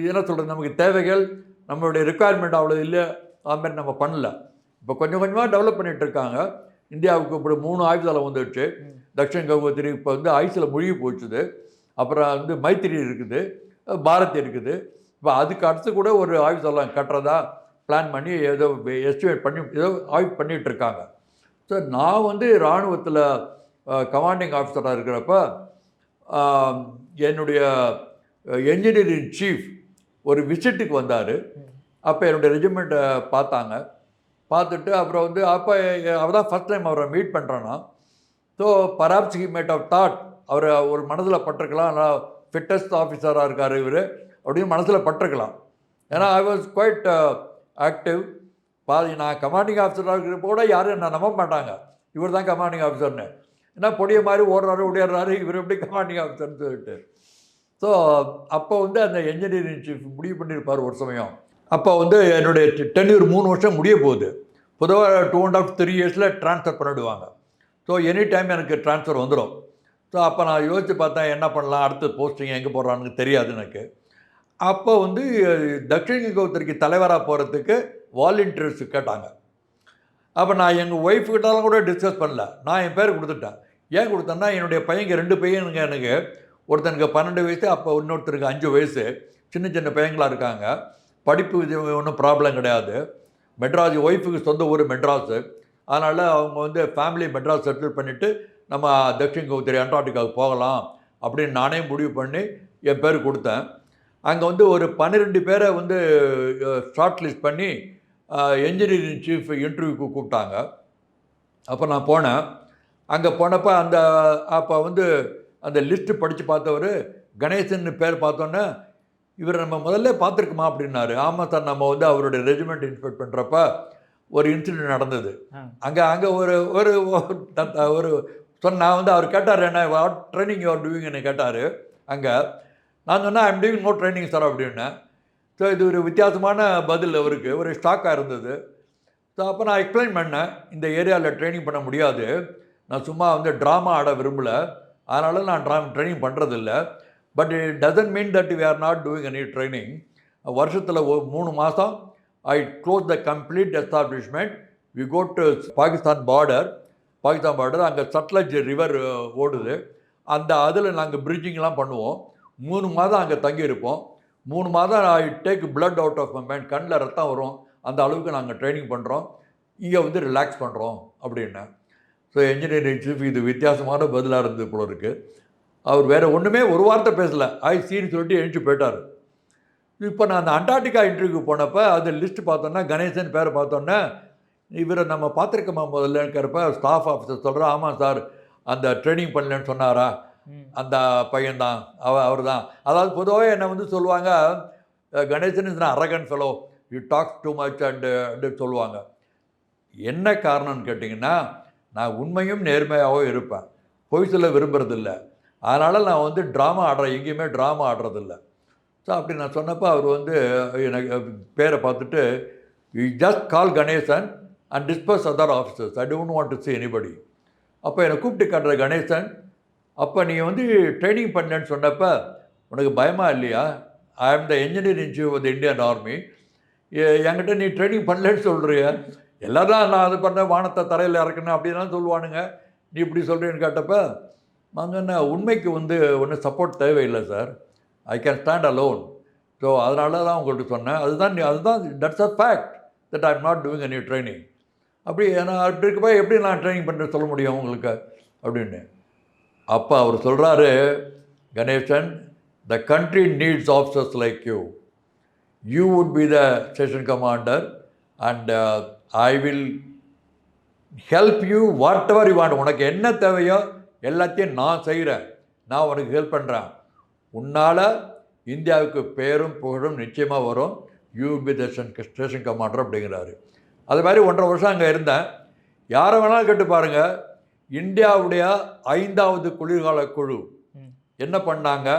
என்ன சொல்கிறது, நமக்கு தேவைகள் நம்மளுடைய ரெக்குயர்மெண்ட் அவ்வளோ இல்லை, அதுமாதிரி நம்ம பண்ணல. இப்போ கொஞ்சம் கொஞ்சமாக டெவலப் பண்ணிகிட்டு இருக்காங்க. இந்தியாவுக்கு இப்படி 3 ஆயுதளம் வந்துடுச்சு. தக்ஷின் கங்கோத்திரி இப்போ வந்து ஐஸில் மூழ்கி போச்சுது. அப்புறம் வந்து மைத்திரி இருக்குது, பாரதி இருக்குது. இப்போ அதுக்கு அடுத்து கூட ஒரு ஆயுதளம் கட்டுறதா பிளான் பண்ணி ஏதோ எஸ்டிமேட் பண்ணி ஏதோ ஆய்வு பண்ணிகிட்ருக்காங்க. ஸோ நான் வந்து இராணுவத்தில் கமாண்டிங் ஆஃபீஸராக இருக்கிறப்ப என்னுடைய என்ஜினியரிங் சீஃப் ஒரு விசிட்டுக்கு வந்தார். அப்போ என்னுடைய ரெஜிமெண்ட்டை பார்த்துட்டு அப்புறம் வந்து அப்போ அவர் தான் ஃபஸ்ட் டைம் அவரை மீட் பண்ணுறேன்னா. So perhaps he made of thought, அவர் ஒரு மனதில் பட்டிருக்கலாம், நான் ஃபிட்டஸ்ட் ஆஃபீஸராக இருக்கார் இவர் அப்படின்னு மனசில் பட்டிருக்கலாம். ஏன்னா ஐ வாஸ் குவைட் ஆக்டிவ். நான் கமாண்டிங் ஆஃபீஸராக இருக்கிறப்ப கூட யாரும் என்ன நம்ப மாட்டாங்க, இவர் தான் கமாண்டிங் ஆஃபீஸர்னு. ஏன்னா பொடிய மாதிரி ஓடுறாரு ஓடிடுறாரு, இவர் எப்படி கமாண்டிங் ஆஃபீஸர்னு சொல்லிட்டு. ஸோ அப்போ வந்து அந்த என்ஜினியரிங் சீஃப் முடிவு பண்ணியிருப்பார் ஒரு சமயம். அப்போ வந்து என்னுடைய டென்யூர் 3 வருஷம் முடிய போகுது. பொதுவாக 2.5 3 இயர்ஸில் ட்ரான்ஸ்ஃபர் பண்ணிவிடுவாங்க. ஸோ எனி டைம் எனக்கு ட்ரான்ஸ்ஃபர் வந்துடும். ஸோ அப்போ நான் யோசித்து பார்த்தேன், என்ன பண்ணலாம், அடுத்த போஸ்டிங் எங்கே போடுறான்னு தெரியாது எனக்கு. அப்போ வந்து தக்ஷிண கவுத்தரிக்கு தலைவராக போகிறதுக்கு வாலண்டியர்ஸ் கேட்டாங்க. அப்போ நான் எங்கள் ஒய்ஃப்கிட்டாலும் கூட டிஸ்கஸ் பண்ணல. நான் என் பேர் கொடுத்துட்டேன். ஏன் கொடுத்தேன்னா, என்னுடைய பையங்க 2 பையனுங்க எனக்கு. ஒருத்தனுக்கு 12 வயசு, அப்போ இன்னொருத்தருக்கு 5 வயசு. சின்ன சின்ன பையங்களாக இருக்காங்க. படிப்பு இது ஒன்றும் ப்ராப்ளம் கிடையாது. மெட்ராஸ், ஒய்ஃபுக்கு சொந்த ஊர் மெட்ராஸு. அதனால் அவங்க வந்து ஃபேமிலி மெட்ராஸ் செட்டில் பண்ணிவிட்டு நம்ம தக்ஷிண கவுத்தரி அண்டார்டிகாவுக்கு போகலாம் அப்படின்னு நானே முடிவு பண்ணி என் பேர் கொடுத்தேன். அங்கே வந்து ஒரு 12 பேரை வந்து ஷார்ட் லிஸ்ட் பண்ணி என்ஜினியரிங் சீஃப் இன்டர்வியூக்கு கூப்பிட்டாங்க. அப்போ நான் போனேன். அங்கே போனப்போ அப்போ வந்து அந்த லிஸ்ட்டு படித்து பார்த்தவர் கணேசன் பேர் பார்த்தோன்னே, இவர் நம்ம முதல்ல பார்த்துருக்குமா அப்படின்னாரு. ஆமாம் சார், நம்ம வந்து அவருடைய ரெஜிமெண்ட் இன்ஸ்பெக்ட் பண்ணுறப்ப ஒரு இன்சிடென்ட் நடந்தது. அங்கே ஒரு ஒரு ஒரு நான் வந்து அவர் கேட்டார், என்ன வாட் ட்ரைனிங் யூஆர் டூயிங்னு கேட்டார். அங்கே நான் சொன்னேன், I'm doing no training sir அப்படின்னேன். ஸோ இது ஒரு வித்தியாசமான பதில் அவருக்கு, ஒரு ஸ்டாக்காக இருந்தது. ஸோ அப்போ நான் எக்ஸ்பிளைன் பண்ணேன், இந்த ஏரியாவில் ட்ரைனிங் பண்ண முடியாது, நான் சும்மா வந்து ட்ராமா ஆட விரும்பலை, அதனால் நான் ட்ரைனிங் பண்ணுறதில்ல. But it doesn't mean that we are not doing any training. வருஷத்தில் 3 மாதம் I close the complete establishment. We go to Pakistan border. அங்கே சட்லஜ் ரிவர் ஓடுது. அதில் நாங்கள் பிரிட்ஜிங்லாம் பண்ணுவோம். 3 மாதம் அங்கே தங்கியிருப்போம். 3 மாதம் I take blood out of my mind. கண்ணில் ரத்தம் வரும், அந்த அளவுக்கு நாங்கள் ட்ரைனிங் பண்ணுறோம், இங்கே வந்து ரிலாக்ஸ் பண்ணுறோம் அப்படின்னேன். ஸோ என்ஜினியரிங் சீஃப் இது வித்தியாசமான பதிலாக இருந்தது போல இருக்குது. அவர் வேறு ஒன்றுமே ஒரு வார்த்தை பேசலை, சீன்னு சொல்லிட்டு எழுந்து போயிட்டார். இப்போ நான் அந்த அண்டார்டிகா இன்டர்வியூக்கு போனப்போ அது லிஸ்ட்டு பார்த்தோன்னா, கணேசன் பேரை பார்த்தோன்னே, இவரை நம்ம பார்த்துருக்கோமா முதல்லங்கிறப்ப ஸ்டாஃப் ஆஃபீஸர் சொல்கிறா, ஆமாம் சார், அந்த ட்ரைனிங் பண்ணலன்னு சொன்னாரா, அந்த பையன்தான், அவர் தான். அதாவது பொதுவாக என்னை வந்து சொல்லுவாங்க, Ganesan is arrogant fellow, you talks too much and சொல்லுவாங்க. என்ன காரணம்னு கேட்டிங்கன்னா, நான் உண்மையும் நேர்மையாகவும் இருப்பேன், பொய் சொல்ல விரும்புறதில்ல. அதனால் நான் வந்து ட்ராமா ஆடுறேன், எங்கேயுமே ட்ராமா ஆடுறதில்ல. ஸோ அப்படி நான் சொன்னப்போ அவர் வந்து எனக்கு பேரை பார்த்துட்டு, you just call Ganesan and disperse other officers, I don't want to see anybody. அப்போ என்னை கூப்பிட்டு காட்டுற கணேசன், அப்போ நீ வந்து ட்ரைனிங் பண்ணலன்னு சொன்னப்போ உனக்கு பயமாக இல்லையா? I am the engineering chief of the Indian army, என்கிட்ட நீ ட்ரைனிங் பண்ணலன்னு சொல்கிறிய, எல்லோரும் நான் அது பண்ண வானத்தை தரையில் இறக்கணும் அப்படின்லாம் சொல்லுவானுங்க, நீ இப்படி சொல்கிறேன்னு கேட்டப்போ நான் சொன்னேன், உண்மைக்கு வந்து ஒன்றும் சப்போர்ட் தேவையில்லை sir, I can stand alone. So அதனால தான் உங்கள்கிட்ட சொன்னேன். அதுதான் that's a fact that I am not doing any training. அப்படி நான் அப்படி இருக்கப்போ எப்படி நான் ட்ரைனிங் பண்ணுறது சொல்ல முடியும் உங்களுக்கு அப்படின்னு. அப்போ அவர் சொல்கிறாரு, Ganesan, the country needs officers like you. You would be the station commander and I will help you what ever you want. உனக்கு என்ன தேவையோ எல்லாத்தையும் நான் செய்கிறேன், நான் உனக்கு ஹெல்ப் பண்ணுறேன். உன்னால் இந்தியாவுக்கு பேரும் புகழும் நிச்சயமாக வரும். You be the station commander அப்படிங்கிறாரு. அது மாதிரி 1.5 வருஷம் அங்கே இருந்தேன். யாரை வேணாலும் கேட்டு பாருங்கள், இந்தியாவுடைய 5வது குளிர்கால குழு என்ன பண்ணாங்க,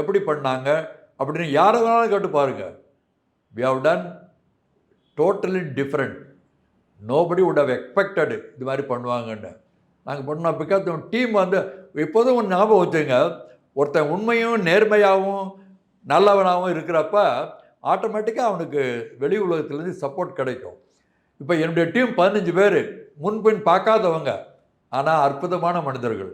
எப்படி பண்ணாங்க அப்படின்னு யாரை வேணாலும் கேட்டு பாருங்கள். We have done totally different. Nobody would have expected இது மாதிரி பண்ணுவாங்கன்னு. நாங்கள் பண்ணோம். பிகாஸ் டீம் வந்து எப்போதும் ஒன்று ஞாபகம் வச்சுங்க, ஒருத்தன் உண்மையும் நேர்மையாகவும் நல்லவனாகவும் இருக்கிறப்ப ஆட்டோமேட்டிக்காக அவனுக்கு வெளி உலகத்துலேருந்து சப்போர்ட் கிடைக்கும். இப்போ என்னுடைய டீம் 15 பேர், முன்பின் பார்க்காதவங்க, ஆனால் அற்புதமான மனிதர்கள்,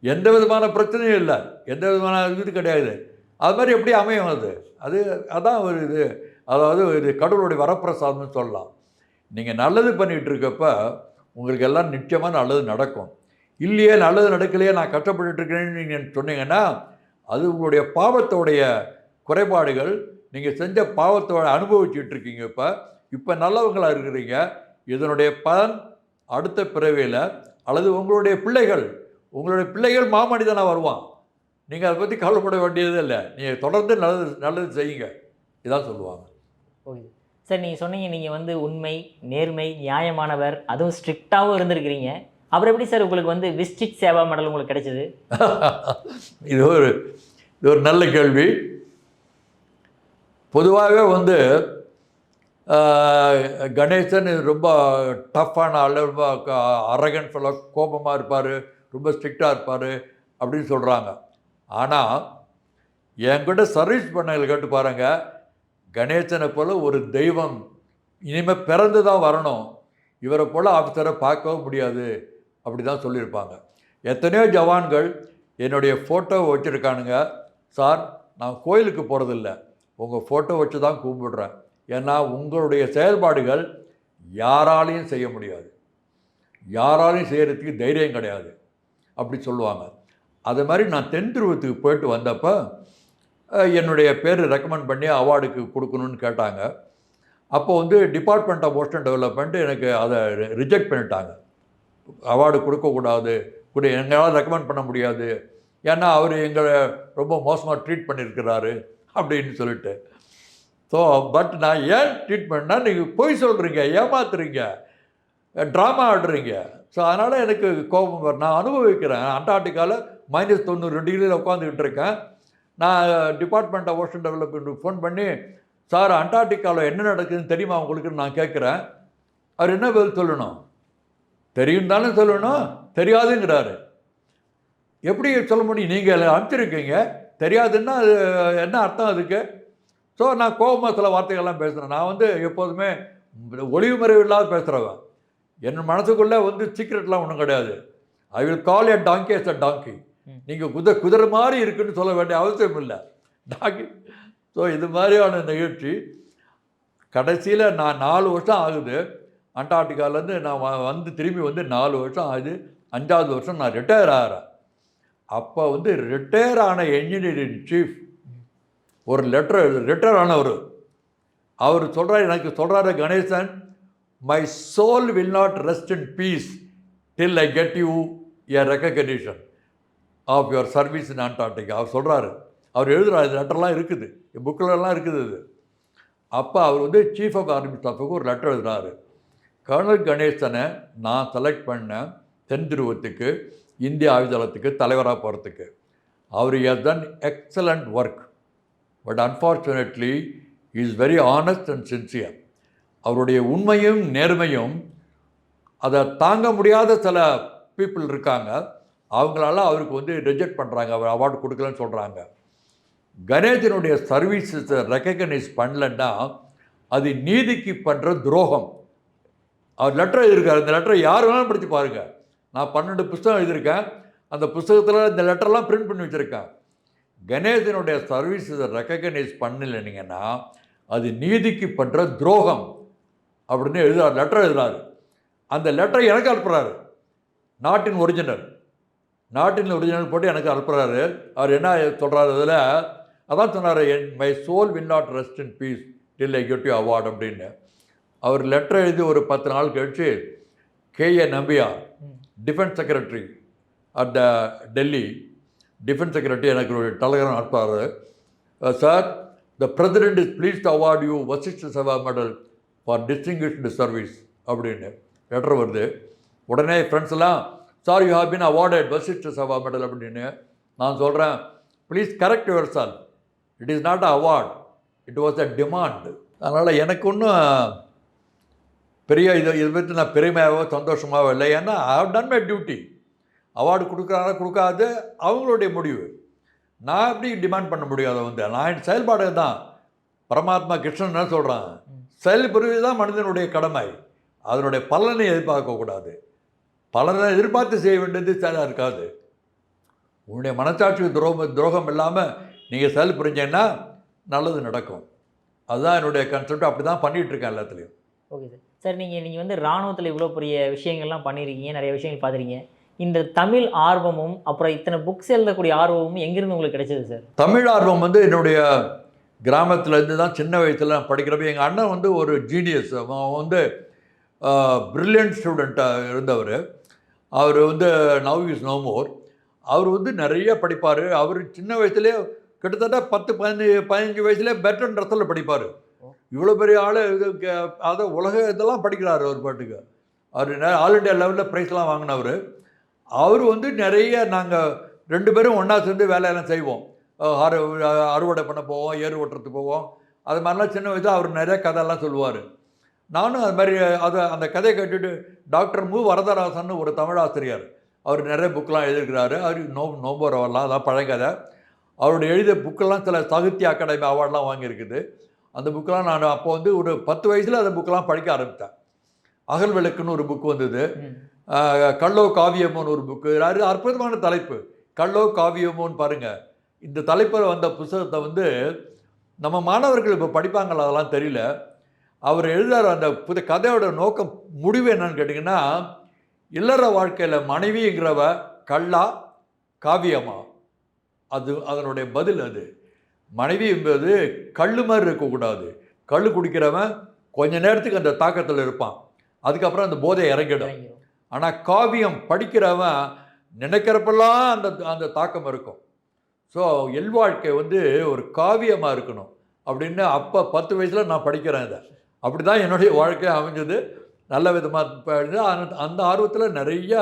எந்த விதமான பிரச்சனையும் இல்லை, எந்த விதமான இது கிடையாது. அது மாதிரி எப்படி அமையும் அதான் ஒரு இது, அதாவது இது கடவுளுடைய வரப்பிரசாதம்னு சொல்லலாம். நீங்கள் நல்லது பண்ணிகிட்டு இருக்கப்ப உங்களுக்கு எல்லாம் நிச்சயமாக நல்லது நடக்கும். இல்லையே நல்லது நடக்கலையே நான் கஷ்டப்பட்டுருக்கேன்னு நீங்கள் சொன்னீங்கன்னா அது உங்களுடைய பாவத்தோடைய குறைபாடுகள். நீங்கள் செஞ்ச பாவத்தோட அனுபவிச்சுட்டு இருக்கீங்க. இப்போ நல்லவங்களாக இருக்கிறீங்க. இதனுடைய பலன் அடுத்த பிறவியில் அல்லது உங்களுடைய பிள்ளைகள் மாமனிதனாக வருவான். நீங்கள் அதை பற்றி கவலைப்பட வேண்டியது இல்லை. நீங்கள் தொடர்ந்து நல்லது செய்யுங்க, இதான் சொல்லுவாங்க. ஓகே சார், நீங்கள் சொன்னீங்க நீங்கள் வந்து உண்மை, நேர்மை, நியாயமானவர், அதுவும் ஸ்ட்ரிக்டாகவும் இருந்திருக்கிறீங்க. அப்புறம் எப்படி சார் உங்களுக்கு வந்து விஸ்டிக் சேவா மெடல் உங்களுக்கு கிடைச்சது? இது ஒரு நல்ல கேள்வி. பொதுவாகவே வந்து கணேசன் ரொம்ப டஃப்பான ஆள், ரொம்ப அரகன் ஃபெல்லோ, கோபமாக இருப்பார், ரொம்ப ஸ்ட்ரிக்டாக இருப்பார் அப்படின்னு சொல்கிறாங்க. ஆனால் என்கிட்ட சர்வீஸ் பண்ணவங்களை கேட்டு பாருங்கள், கணேசனை போல் ஒரு தெய்வம் இனிமேல் பிறந்து தான் வரணும், இவரை போல் ஆஃபீஸரை பார்க்கவும் முடியாது அப்படி தான் சொல்லியிருப்பாங்க. எத்தனையோ ஜவான்கள் என்னுடைய ஃபோட்டோவை வச்சுருக்கானுங்க. சார், நான் கோயிலுக்கு போகிறதில்ல, உங்கள் ஃபோட்டோ வச்சு தான் கும்பிடுறேன், ஏன்னா உங்களுடைய செயல்பாடுகள் யாராலையும் செய்ய முடியாது, யாராலையும் செய்கிறதுக்கு தைரியம் கிடையாது அப்படி சொல்லுவாங்க. அது மாதிரி நான் தென்திருவத்துக்கு போயிட்டு வந்தப்போ என்னுடைய பேர் ரெக்கமெண்ட் பண்ணி அவார்டுக்கு கொடுக்கணுன்னு கேட்டாங்க. அப்போ வந்து department of post and development எனக்கு அதை ரிஜெக்ட் பண்ணிட்டாங்க. அவார்டு கொடுக்கக்கூடாது, எங்களால் ரெக்கமெண்ட் பண்ண முடியாது, ஏன்னா அவர் எங்களை ரொம்ப மோசமாக ட்ரீட் பண்ணியிருக்கிறாரு அப்படின்னு சொல்லிட்டு. ஸோ பட் நான் ஏன் ட்ரீட் பண்ணால், நீங்கள் பொய் சொல்கிறீங்க, ஏமாத்துறீங்க, ட்ராமா ஆடுறீங்க. ஸோ அதனால் எனக்கு கோபம் வரும். நான் அனுபவிக்கிறேன். அண்டார்டிகாவில் -90 டிகிரியில் உட்காந்துக்கிட்டு இருக்கேன். நான் டிபார்ட்மெண்ட் ஆஃப் ஓஷன் டெவலப்மெண்ட்டுக்கு ஃபோன் பண்ணி, சார் அண்டார்டிகாவில் என்ன நடக்குதுன்னு தெரியுமா உங்களுக்குன்னு நான் கேட்குறேன். அவர் என்ன பதில் சொல்லணும்? தெரியும் தானே சொல்லணும், தெரியாதுங்கிறாரு. எப்படி சொல்ல முடியும்? நீங்கள் அனுப்பிச்சிருக்கீங்க, தெரியாதுன்னா அது என்ன அர்த்தம் அதுக்கு? ஸோ நான் கோபமாக சில வார்த்தைகள்லாம் பேசுகிறேன். நான் வந்து எப்போதுமே ஒளிவு மறைவு இல்லாத பேசுகிறவன். என் மனசுக்குள்ளே வந்து சீக்ரெட்லாம் ஒன்றும் கிடையாது. I will call a donkey as a donkey. நீங்கள் குதிரை மாதிரி இருக்குன்னு சொல்ல வேண்டிய அவசியம் இல்லை, டாங்கி. ஸோ இது மாதிரியான நிகழ்ச்சி கடைசியில் நான் 4 வருஷம் ஆகுது அண்டார்டிகாலேருந்து நான் வந்து திரும்பி வந்து 4 வருஷம் ஆகுது. 5வது வருஷம் நான் ரிட்டையர் ஆகிறேன். அப்போ வந்து ரிட்டையர் ஆன என்ஜினியரிங் சீஃப் ஒரு லெட்டர் ரிட்டையர் ஆனவர், அவர் சொல்கிறார், எனக்கு சொல்கிறாரு, Ganesan, my soul will not rest in peace till I get you a recognition of your service in Antarctica. அவர் சொல்கிறாரு, அவர் எழுதுகிறார், இது லெட்டர்லாம் இருக்குது, புக்கிலலாம் இருக்குது இது. அப்போ அவர் வந்து சீஃப் ஆஃப் ஆர்மி ஸ்டாஃபுக்கு ஒரு லெட்டர் எழுதுகிறாரு. கர்னல் கணேசனை நான் செலக்ட் பண்ணேன் தென் துருவத்துக்கு, இந்திய ஆயுதளத்துக்கு தலைவராக போகிறதுக்கு. அவர் has done excellent work, but unfortunately is very honest and sincere. அவருடைய உண்மையும் நேர்மையும் அதை தாங்க முடியாத சில பீப்புள் இருக்காங்க, அவங்களால அவருக்கு வந்து ரிஜெக்ட் பண்ணுறாங்க, அவர் அவார்டு கொடுக்கலன்னு சொல்கிறாங்க. கணேசனுடைய சர்வீஸஸை ரெக்கக்னைஸ் பண்ணலன்னா அது நீதிக்கு பண்ணுற துரோகம். அவர் லெட்டர் எழுதியிருக்காரு, இந்த லெட்டரை யார் வேணாலும் படித்து பாருங்கள். நான் 12 புத்தகம் எழுதியிருக்கேன், அந்த புத்தகத்தில் இந்த லெட்டர்லாம் பிரிண்ட் பண்ணி வச்சுருக்கேன். கணேசனுடைய சர்வீஸை ரெக்கக்னைஸ் பண்ணலைன்னீங்கன்னா அது நீதிக்கு பண்ணுற துரோகம் அப்படின்னு எழுதுறாரு, லெட்டர் எழுதுறாரு. அந்த லெட்டரை எனக்கு அனுப்புகிறாரு, நாட்டின் ஒரிஜினல் போட்டு எனக்கு அனுப்புகிறாரு. அவர் என்ன சொல்கிறாரு அதில், அதான் சொன்னார், my soul will not rest in peace till I get you award அப்படின்னு. அவர் லெட்டர் எழுதி ஒரு 10 நாள் கழிச்சு K.A. Nambiar, defence secretary at Delhi, defence secretary எனக்கு ஒரு டெலகிராம் அனுப்புறாரு. Sir, the president is please to award you Vasishta Seva medal for distinguished service அப்படின்னு லெட்டர் வருது. உடனே ஃப்ரெண்ட்ஸ் எல்லாம், sir you have been awarded Vasishta Seva medal அப்படின்னு. நான் சொல்கிறேன், please correct your self, it is not a award, it was a demand. அதனால் எனக்கு ஒன்றும் பெரிய இதை பற்றி நான் பெருமையாகவோ சந்தோஷமாகவோ இல்லை, ஏன்னா I have done my duty. Award கொடுக்குறாங்க கொடுக்காது அவங்களுடைய முடிவு, நான் எப்படி டிமாண்ட் பண்ண முடியாது. வந்து நான் என் செயல்பாடு தான். பரமாத்மா கிருஷ்ணன் என்ன சொல்கிறான், செயல்புரிவு தான் மனிதனுடைய கடமை, அதனுடைய பலனை எதிர்பார்க்கக்கூடாது. பலனை எதிர்பார்த்து செய்ய வேண்டியது செயலாக இருக்காது. உன்னுடைய மனசாட்சிக்கு துரோகம் இல்லாமல் நீங்கள் செயல் புரிஞ்சீங்கன்னா நல்லது நடக்கும். அதுதான் என்னுடைய கான்செப்ட். அப்படி தான் பண்ணிகிட்ருக்கேன் எல்லாத்துலேயும். Okay sir. சார், நீங்கள் வந்து இராணுவத்தில் இவ்வளோ பெரிய விஷயங்கள்லாம் பண்ணியிருக்கீங்க, நிறைய விஷயங்கள் பார்த்துருக்கீங்க. இந்த தமிழ் ஆர்வமும் அப்புறம் இத்தனை புக்ஸ் எழுதக்கூடிய ஆர்வமும் எங்கேருந்து உங்களுக்கு கிடைச்சது சார்? தமிழ் ஆர்வம் வந்து என்னுடைய கிராமத்துலேருந்து தான். சின்ன வயசில் நான் படிக்கிறப்ப எங்கள் அண்ணன் வந்து ஒரு ஜீனியஸ், அவன் வந்து ப்ரில்லியன்ட் ஸ்டூடெண்ட்டாக இருந்தவர். அவர் வந்து நவ் இஸ் நோ மோர். அவர் வந்து நிறைய படிப்பார். அவர் சின்ன வயசுலேயே கிட்டத்தட்ட 10-15 வயசுலேயே பெட்டர் ட்ரெஸ்ஸில் படிப்பார். இவ்வளோ பெரிய ஆள், அதை உலக இதெல்லாம் படிக்கிறார் அவர் பாட்டுக்கு. அவர் ஆல் இண்டியா லெவலில் ப்ரைஸ்லாம் வாங்கினவர். அவர் வந்து நிறைய நாங்கள் 2 பேரும் ஒன்றா சேர்ந்து வேலையெல்லாம் செய்வோம். அறுவடை பண்ண போவோம், ஏறு ஓட்டுறதுக்கு போவோம். அது மாதிரிலாம் சின்ன வயசில் அவர் நிறைய கதையெல்லாம் சொல்லுவார். நானும் அது மாதிரி அந்த கதையை கேட்டுட்டு டாக்டர் மு வரதராசன் ஒரு தமிழ் ஆசிரியர், அவர் நிறைய புக்கெலாம் எழுதியிருக்கிறாரு. அவர் நோம்போரவெல்லாம் அதான் பழங்கதை. அவருடைய எழுதிய புக்கெல்லாம் சில சாகித்ய அகாடமி அவார்டெலாம் வாங்கியிருக்குது. அந்த புக்கெலாம் நான் அப்போ வந்து ஒரு 10 வயசில் அந்த புக்கெலாம் படிக்க ஆரம்பித்தேன். அகல் விளக்குன்னு ஒரு புக்கு வந்தது. கள்ளோ காவியமோன்னு ஒரு புக்கு. அற்புதமான தலைப்பு, கள்ளோ காவியமோன்னு பாருங்கள். இந்த தலைப்பில் வந்த புத்தகத்தை வந்து நம்ம மாணவர்கள் இப்போ படிப்பாங்களா அதெல்லாம் தெரியல. அவர் எழுதுகிற அந்த கதையோட நோக்கம் முடிவு என்னன்னு கேட்டிங்கன்னா, இல்லற வாழ்க்கையில் மனைவிங்கிறவ கள்ளா காவியமா, அதனுடைய பதில் அது. மனைவி என்பது கல் மாதிரி இருக்கக்கூடாது. கல் குடிக்கிறவன் கொஞ்ச நேரத்துக்கு அந்த தாக்கத்தில் இருப்பான், அதுக்கப்புறம் அந்த போதை இறங்கிடும். ஆனால் காவியம் படிக்கிறவன் நினைக்கிறப்பெல்லாம் அந்த தாக்கம் இருக்கும். ஸோ வாழ்க்கை வந்து ஒரு காவியமாக இருக்கணும் அப்படின்னு அப்போ 10 வயசில் நான் படிக்கிறேன். இதை அப்படி தான் என்னுடைய வாழ்க்கை அமைஞ்சது. நல்ல விதமாக அந்த ஆர்வத்தில் நிறையா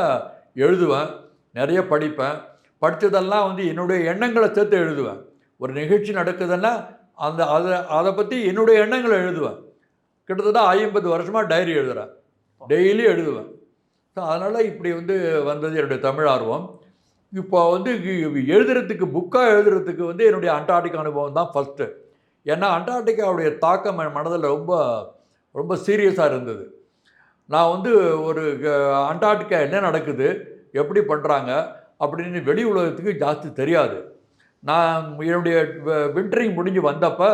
எழுதுவேன், நிறைய படிப்பேன். படித்ததெல்லாம் வந்து என்னுடைய எண்ணங்களை சேர்த்து எழுதுவேன். ஒரு நிகழ்ச்சி நடக்குதுன்னா அதை பற்றி என்னுடைய எண்ணங்களை எழுதுவேன். கிட்டத்தட்ட 50 வருஷமாக டைரி எழுதுகிறேன், டெய்லி எழுதுவேன். ஸோ அதனால் இப்படி வந்து வந்தது என்னுடைய தமிழ் ஆர்வம். இப்போ வந்து எழுதுறதுக்கு புக்காக எழுதுறதுக்கு வந்து என்னுடைய அண்டார்டிகா அனுபவம் தான் ஃபஸ்ட்டு. ஏன்னா அண்டார்டிகாவுடைய தாக்கம் என் மனதில் ரொம்ப ரொம்ப சீரியஸாக இருந்தது. நான் வந்து ஒரு அண்டார்டிகா என்ன நடக்குது, எப்படி பண்ணுறாங்க அப்படின்னு வெளி உலகத்துக்கு ஜாஸ்தி தெரியாது. நான் என்னுடைய வின்டரிங் முடிஞ்சு வந்தப்போ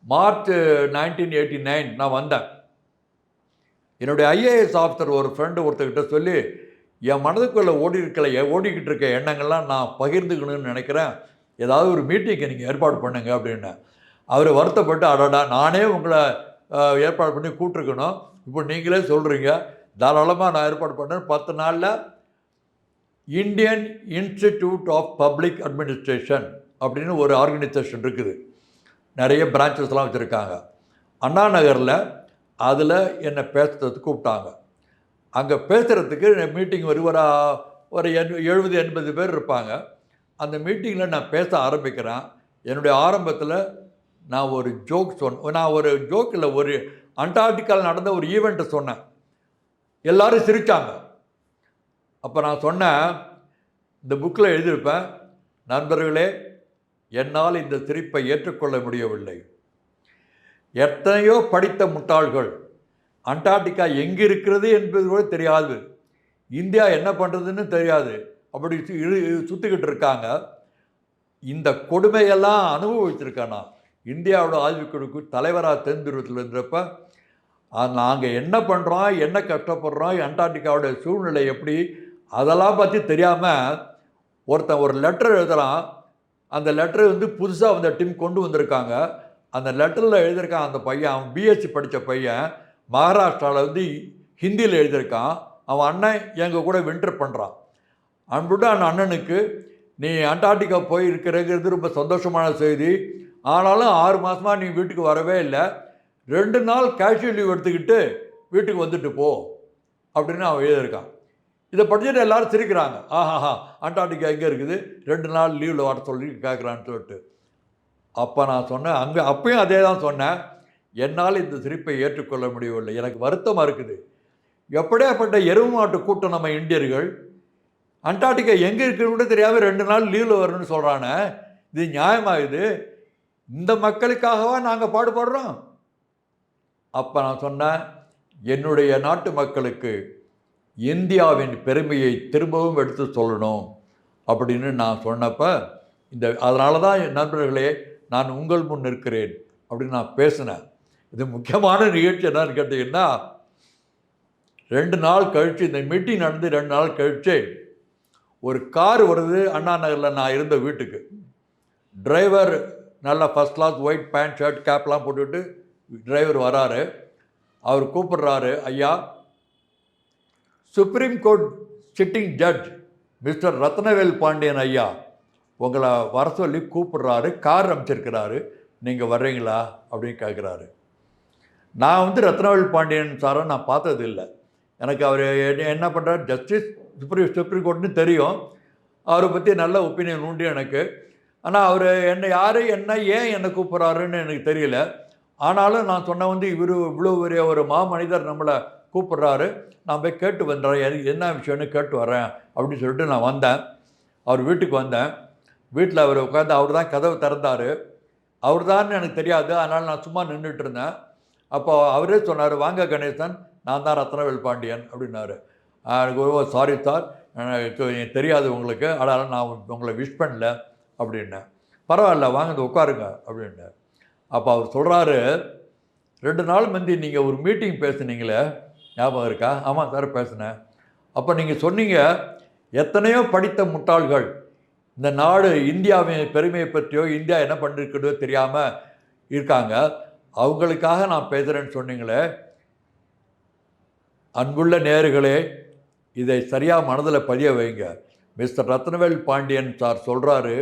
மார்ச் 1989 நான் வந்தேன். என்னுடைய ஐஏஎஸ் ஆஃபீஸர் ஒரு ஃப்ரெண்டு ஒருத்தர்கிட்ட சொல்லி, என் மனதுக்குள்ளே ஓடிக்கிட்டு இருக்க எண்ணங்கள்லாம் நான் பகிர்ந்துக்கணும்னு நினைக்கிறேன், ஏதாவது ஒரு மீட்டிங்கை நீங்கள் ஏற்பாடு பண்ணுங்க அப்படின்னு. அவர் வருத்தப்பட்டு, அடடா நானே உங்களை ஏற்பாடு பண்ணி கூப்பிட்ருக்கணும், இப்போ நீங்களே சொல்கிறீங்க, தாராளமாக நான் ஏற்பாடு பண்ணேன். 10 நாளில் Indian institute of public administration அப்படின்னு ஒரு ஆர்கனைசேஷன் இருக்குது, நிறைய பிரான்ச்சஸ்லாம் வச்சுருக்காங்க. அண்ணா நகரில் அதில் என்னை பேசுகிறதுக்கு கூப்பிட்டாங்க. அங்கே பேசுகிறதுக்கு மீட்டிங் ஒரு 70-80 பேர் இருப்பாங்க. அந்த மீட்டிங்கில் நான் பேச ஆரம்பிக்கிறேன். என்னுடைய ஆரம்பத்தில் நான் ஒரு ஜோக் இல்லை, ஒரு அண்டார்டிகாவில் நடந்த ஒரு ஈவெண்ட்டை சொன்னேன். எல்லோரும் சிரித்தாங்க. அப்போ நான் சொன்னேன், இந்த புக்கில் எழுதியிருப்பேன், நண்பர்களே என்னால் இந்த சிரிப்பை ஏற்றுக்கொள்ள முடியவில்லை. எத்தனையோ படித்த முட்டாள்கள் அண்டார்டிகா எங்கே இருக்கிறது என்பது கூட தெரியாது, இந்தியா என்ன பண்ணுறதுன்னு தெரியாது, அப்படி சுற்றிக்கிட்டு இருக்காங்க. இந்த கொடுமையெல்லாம் அனுபவிச்சிருக்கேன் நான் இந்தியாவோட ஆய்வுக்குழுக்கு தலைவராக தேர்ந்தெடுத்தில் இருந்தப்ப. நாங்கள் என்ன பண்ணுறோம், என்ன கஷ்டப்படுறோம், அண்டார்டிகாவோட சூழ்நிலை எப்படி, அதெல்லாம் பற்றி தெரியாமல் ஒருத்தன் ஒரு லெட்டர் எழுதுகிறான். அந்த லெட்டர் வந்து புதுசாக வந்த டீம் கொண்டு வந்திருக்காங்க. அந்த லெட்டரில் எழுதியிருக்கான் அந்த பையன், அவன் பிஎஸ்சி படித்த பையன், மகாராஷ்டிராவில் வந்து ஹிந்தியில் எழுதியிருக்கான். அவன் அண்ணன் எங்கள் கூட வின்டர் பண்ணுறான். அன்புட்டு அந்த அண்ணனுக்கு, நீ அண்டார்டிகா போய் இருக்கிறது ரொம்ப சந்தோஷமான செய்தி, ஆனாலும் 6 மாதமாக நீ வீட்டுக்கு வரவே இல்லை, 2 நாள் கேஷுவல் லீவ் எடுத்துக்கிட்டு வீட்டுக்கு வந்துட்டு போ அப்படின்னு அவன் எழுதியிருக்கான். இதை படிச்சுட்டு எல்லோரும் சிரிக்கிறாங்க. ஆஹாஹா, அண்டார்டிகா எங்கே இருக்குது, 2 நாள் லீவில் வர சொல்லி கேட்குறான்னு சொல்லிட்டு. அப்போ நான் சொன்னேன், அப்பயும் அதே தான் சொன்னேன், என்னால் இந்த சிரிப்பை ஏற்றுக்கொள்ள முடியவில்லை, எனக்கு வருத்தமாக இருக்குது. எப்படியாப்பட்ட எருவு மாட்டு கூட்டம் நம்ம இந்தியர்கள், அண்டார்டிகா எங்கே இருக்குன்னு கூட தெரியாமல் 2 நாள் லீவில் வரணும்னு சொல்கிறானே, இது நியாயமாகுது, இந்த மக்களுக்காகவா நாங்கள் பாடுபடுறோம்? அப்போ நான் சொன்னேன், என்னுடைய நாட்டு மக்களுக்கு இந்தியாவின் பெருமையை திரும்பவும் எடுத்து சொல்லணும் அப்படின்னு நான் சொன்னப்போ, அதனால தான் என் நண்பர்களே நான் உங்கள் முன் இருக்கிறேன் அப்படின்னு நான் பேசினேன். இது முக்கியமான நிகழ்ச்சி என்னன்னு கேட்டிங்கன்னா, 2 நாள் கழித்து, இந்த மீட்டிங் நடந்து 2 நாள் கழித்து ஒரு கார் வருது அண்ணா நகரில் நான் இருந்த வீட்டுக்கு. டிரைவர் நல்லா first class white pant shirt கேப்லாம் போட்டுவிட்டு டிரைவர் வராரு. அவர் கூப்பிட்றாரு, ஐயா supreme court sitting judge mister Ratnavel Pandian ஐயா உங்களை வர சொல்லி கூப்பிட்றாரு, கார் அனுப்பிச்சிருக்கிறாரு, நீங்கள் வர்றீங்களா அப்படின்னு கேட்குறாரு. நான் வந்து ரத்னவேல் பாண்டியன் சாரை நான் பார்த்தது இல்லை, எனக்கு அவர் என்ன பண்ணுறாரு, ஜஸ்டிஸ் சுப்ரீம் கோர்ட்னு தெரியும், அவரை பற்றி நல்ல ஒப்பீனியன் உண்டு எனக்கு. ஆனால் அவர் என்னை யார் ஏன் என்னை கூப்பிட்றாருன்னு எனக்கு தெரியல. ஆனாலும் நான் சொன்ன வந்து இவர் இவ்வளோ பெரிய ஒரு மாமனிதர் நம்மளை கூப்பிட்றாரு, நான் போய் கேட்டு வந்துடுறேன், என்ன விஷயம்னு கேட்டு வரேன் அப்படின்னு சொல்லிட்டு நான் வந்தேன். அவர் வீட்டுக்கு வந்தேன். வீட்டில் அவர் உட்காந்து அவர் தான் கதவு திறந்தார். அவர் தான் எனக்கு தெரியாது, அதனால் நான் சும்மா நின்றுட்டு இருந்தேன். அப்போ அவரே சொன்னார், வாங்க கணேசன், நான் தான் ரத்னவேல் பாண்டியன் அப்படின்னாரு. எனக்கு சாரி சார், எனக்கு தெரியாது உங்களுக்கு, அதனால் நான் உங்களை விஷ் பண்ணல அப்படின்னேன். பரவாயில்ல, வாங்க உட்காருங்க அப்படின்னார். அப்போ அவர் சொல்கிறாரு, 2 நாள் முந்தி நீங்கள் ஒரு மீட்டிங் பேசுனீங்களே, ஞாபகம் இருக்கா? ஆமாம் சார் பேசுனேன். அப்போ நீங்கள் சொன்னீங்க, எத்தனையோ படித்த முட்டாள்கள் இந்த நாடு இந்தியாவின் பெருமையை பற்றியோ இந்தியா என்ன பண்ணிருக்கிறதோ தெரியாமல் இருக்காங்க, அவங்களுக்காக நான் பேசுகிறேன்னு சொன்னீங்களே. அன்புள்ள நேயர்களே, இதை சரியாக மனதில் பதிய வைங்க. மிஸ்டர் ரத்னவேல் பாண்டியன் சார் சொல்கிறாரு,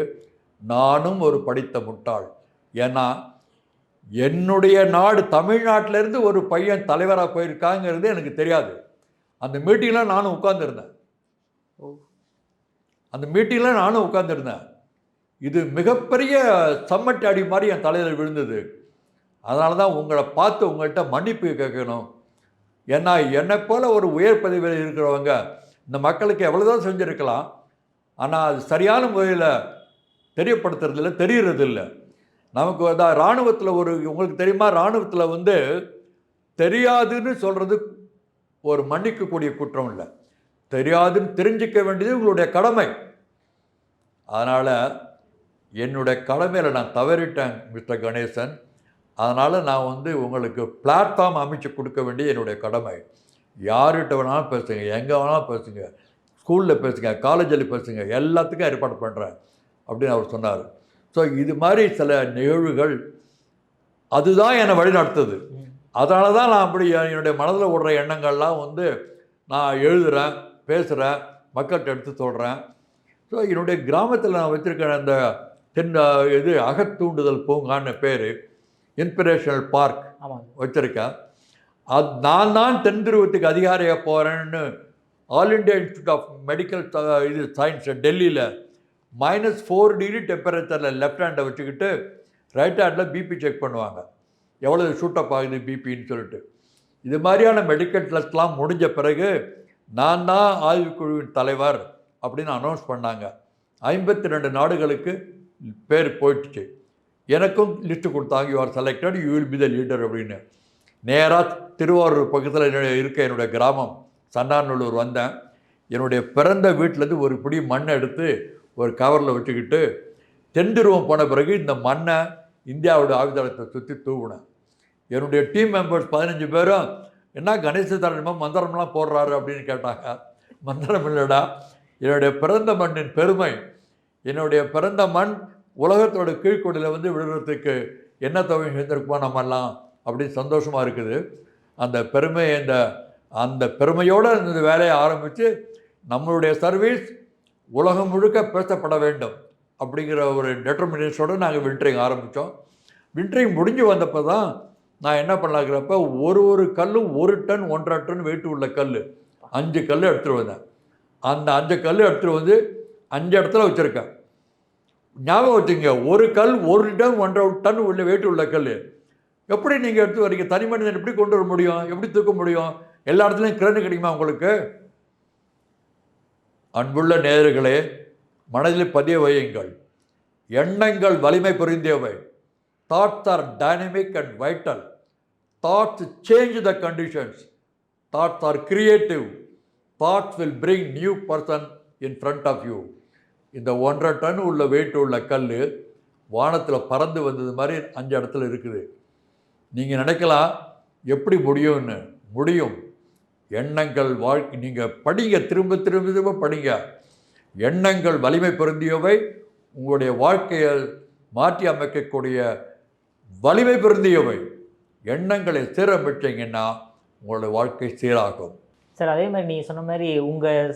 நானும் ஒரு படித்த முட்டாள். ஏன்னா என்னுடைய நாடு தமிழ்நாட்டிலேருந்து ஒரு பையன் தலைவராக போயிருக்காங்கிறது எனக்கு தெரியாது. அந்த மீட்டிங்கில் நானும் உட்கார்ந்துருந்தேன். இது மிகப்பெரிய சம்மட்டி அடி மாதிரி என் தலையில் விழுந்தது. அதனால தான் உங்களை பார்த்து உங்கள்கிட்ட மன்னிப்பு கேட்கணும். ஏன்னா என்னை போல் ஒரு உயர் பதவியில் இருக்கிறவங்க இந்த மக்களுக்கு எவ்வளோதான் செஞ்சுருக்கலாம், ஆனால் அது சரியான முறையில் தெரியப்படுத்துறதில்ல, தெரிகிறதில்லை. நமக்கு அதான் இராணுவத்தில் உங்களுக்கு தெரியுமா, இராணுவத்தில் வந்து தெரியாதுன்னு சொல்கிறது ஒரு மன்னிக்கக்கூடிய குற்றம் இல்லை, தெரியாதுன்னு தெரிஞ்சிக்க வேண்டியது உங்களுடைய கடமை. அதனால் என்னுடைய கடமையில் நான் தவறிட்டேன் மிஸ்டர் கணேசன். அதனால் நான் வந்து உங்களுக்கு பிளாட்ஃபார்ம் அமைச்சு கொடுக்க வேண்டிய என்னுடைய கடமை. யார்கிட்ட வேணாலும் பேசுங்க, எங்கே வேணாலும் பேசுங்க, ஸ்கூலில் பேசுங்க, காலேஜில் பேசுங்க, எல்லாத்துக்கும் ஏற்பாடு பண்ணுறேன் அப்படின்னு அவர் சொன்னார். ஸோ இது மாதிரி சில நிகழ்வுகள் அதுதான் என்னை வழி நடத்துது. அதனால தான் நான் அப்படி என்னுடைய மனதில் ஓடுற எண்ணங்கள்லாம் வந்து நான் எழுதுகிறேன், பேசுகிறேன், மக்கள்கிட்ட எடுத்து சொல்கிறேன். ஸோ என்னுடைய கிராமத்தில் நான் வச்சுருக்கிற அந்த அகத்தூண்டுதல் பூங்கான்னு பேர், இன்ஸ்பிரேஷனல் பார்க் வச்சுருக்கேன். நான் தான் தென் துருவத்துக்கு அதிகாரியாக போகிறேன்னு all India institute of medical science டெல்லியில் -4 டிகிரி டெம்பரேச்சரில் லெஃப்ட் ஹேண்டை வச்சுக்கிட்டு ரைட் ஹேண்டில் பிபி செக் பண்ணுவாங்க, எவ்வளோ ஷூட்டப் ஆகுது பிபின்னு சொல்லிட்டு. இது மாதிரியான மெடிக்கல் டெஸ்ட்லாம் முடிஞ்ச பிறகு நான் தான் ஆய்வுக்குழுவின் தலைவர் அப்படின்னு அனௌன்ஸ் பண்ணாங்க. 52 நாடுகளுக்கு பேர் போயிடுச்சு. எனக்கும் லிஸ்ட்டு கொடுத்தாங்க, you are selected, you will be the leader அப்படின்னு. நேராக திருவாரூர் பக்கத்தில் இருக்க என்னுடைய கிராமம் சன்னாநல்லூர் வந்தேன். என்னுடைய பிறந்த வீட்டிலேருந்து ஒரு பிடி மண்ணை எடுத்து ஒரு கவரில் வச்சுக்கிட்டு தென் துருவம் போன பிறகு இந்த மண்ணை இந்தியாவோட ஆயுதத்தை சுற்றி தூவினேன். என்னுடைய டீம் மெம்பர்ஸ் 15 பேரும், என்ன கணேச தரணுமா மந்திரம்லாம் போடுறாரு அப்படின்னு கேட்டாங்க. மந்திரம் இல்லைடா, என்னுடைய பிறந்த மண்ணின் பெருமை, என்னுடைய பிறந்த மண் உலகத்தோட கீழ்கொடியில் வந்து விழுறதுக்கு என்ன தொகை செஞ்சுருக்குமா நம்மெல்லாம் அப்படின்னு சந்தோஷமாக இருக்குது. அந்த பெருமையோடு இந்த வேலையை ஆரம்பித்து நம்மளுடைய சர்வீஸ் உலகம் முழுக்க பேசப்பட வேண்டும் அப்படிங்கிற ஒரு டெட்டர்மினேஷனோடு நாங்கள் வின்ட்ரிங் ஆரம்பித்தோம். வின்ட்ரிங் முடிஞ்சு வந்தப்போ தான் நான் என்ன பண்ணலாங்கிறப்ப ஒரு கல்லும் 1 டன் 1.5 டன் வெயிட் உள்ள கல் 5 கல் எடுத்துகிட்டு வந்தேன். அந்த 5 கல் எடுத்துகிட்டு வந்து 5 இடத்துல வச்சுருக்கேன். ஞாபகம் வச்சுங்க, ஒரு கல் 1 டன் 1.5 டன் உள்ள வெயிட் உள்ள கல் எப்படி நீங்கள் எடுத்து வரீங்க? தனி மனிதன் எப்படி கொண்டு வர முடியும்? எப்படி தூக்க முடியும்? எல்லா இடத்துலையும் கிரேன் கிடைக்குமா உங்களுக்கு? அன்புள்ள நேயர்களே, மனதில் பதிய வையுங்கள், எண்ணங்கள் வலிமை பொருந்தியவை. Thoughts are dynamic and vital. Thoughts change the conditions. Thoughts are creative. Thoughts will bring new person in front of you. இந்த 1.5 டன் உள்ள வெயிட் உள்ள கல் வானத்தில் பறந்து வந்தது மாதிரி 5 இடத்துல இருக்குது. நீங்கள் நினைக்கலாம் எப்படி முடியும்னு. முடியும். எண்ணங்கள் வாழ்க்கை நீங்கள் படிங்க, திரும்ப திரும்ப திரும்ப படிங்க. எண்ணங்கள் வலிமை பொருந்தியவை, உங்களுடைய வாழ்க்கையை மாற்றி அமைக்கக்கூடிய வலிமை பொருந்தியவை. எண்ணங்களை சீரமைச்சிங்கன்னா உங்களுடைய வாழ்க்கை சீராகும். சார், அதே மாதிரி நீங்கள் சொன்ன மாதிரி உங்கள்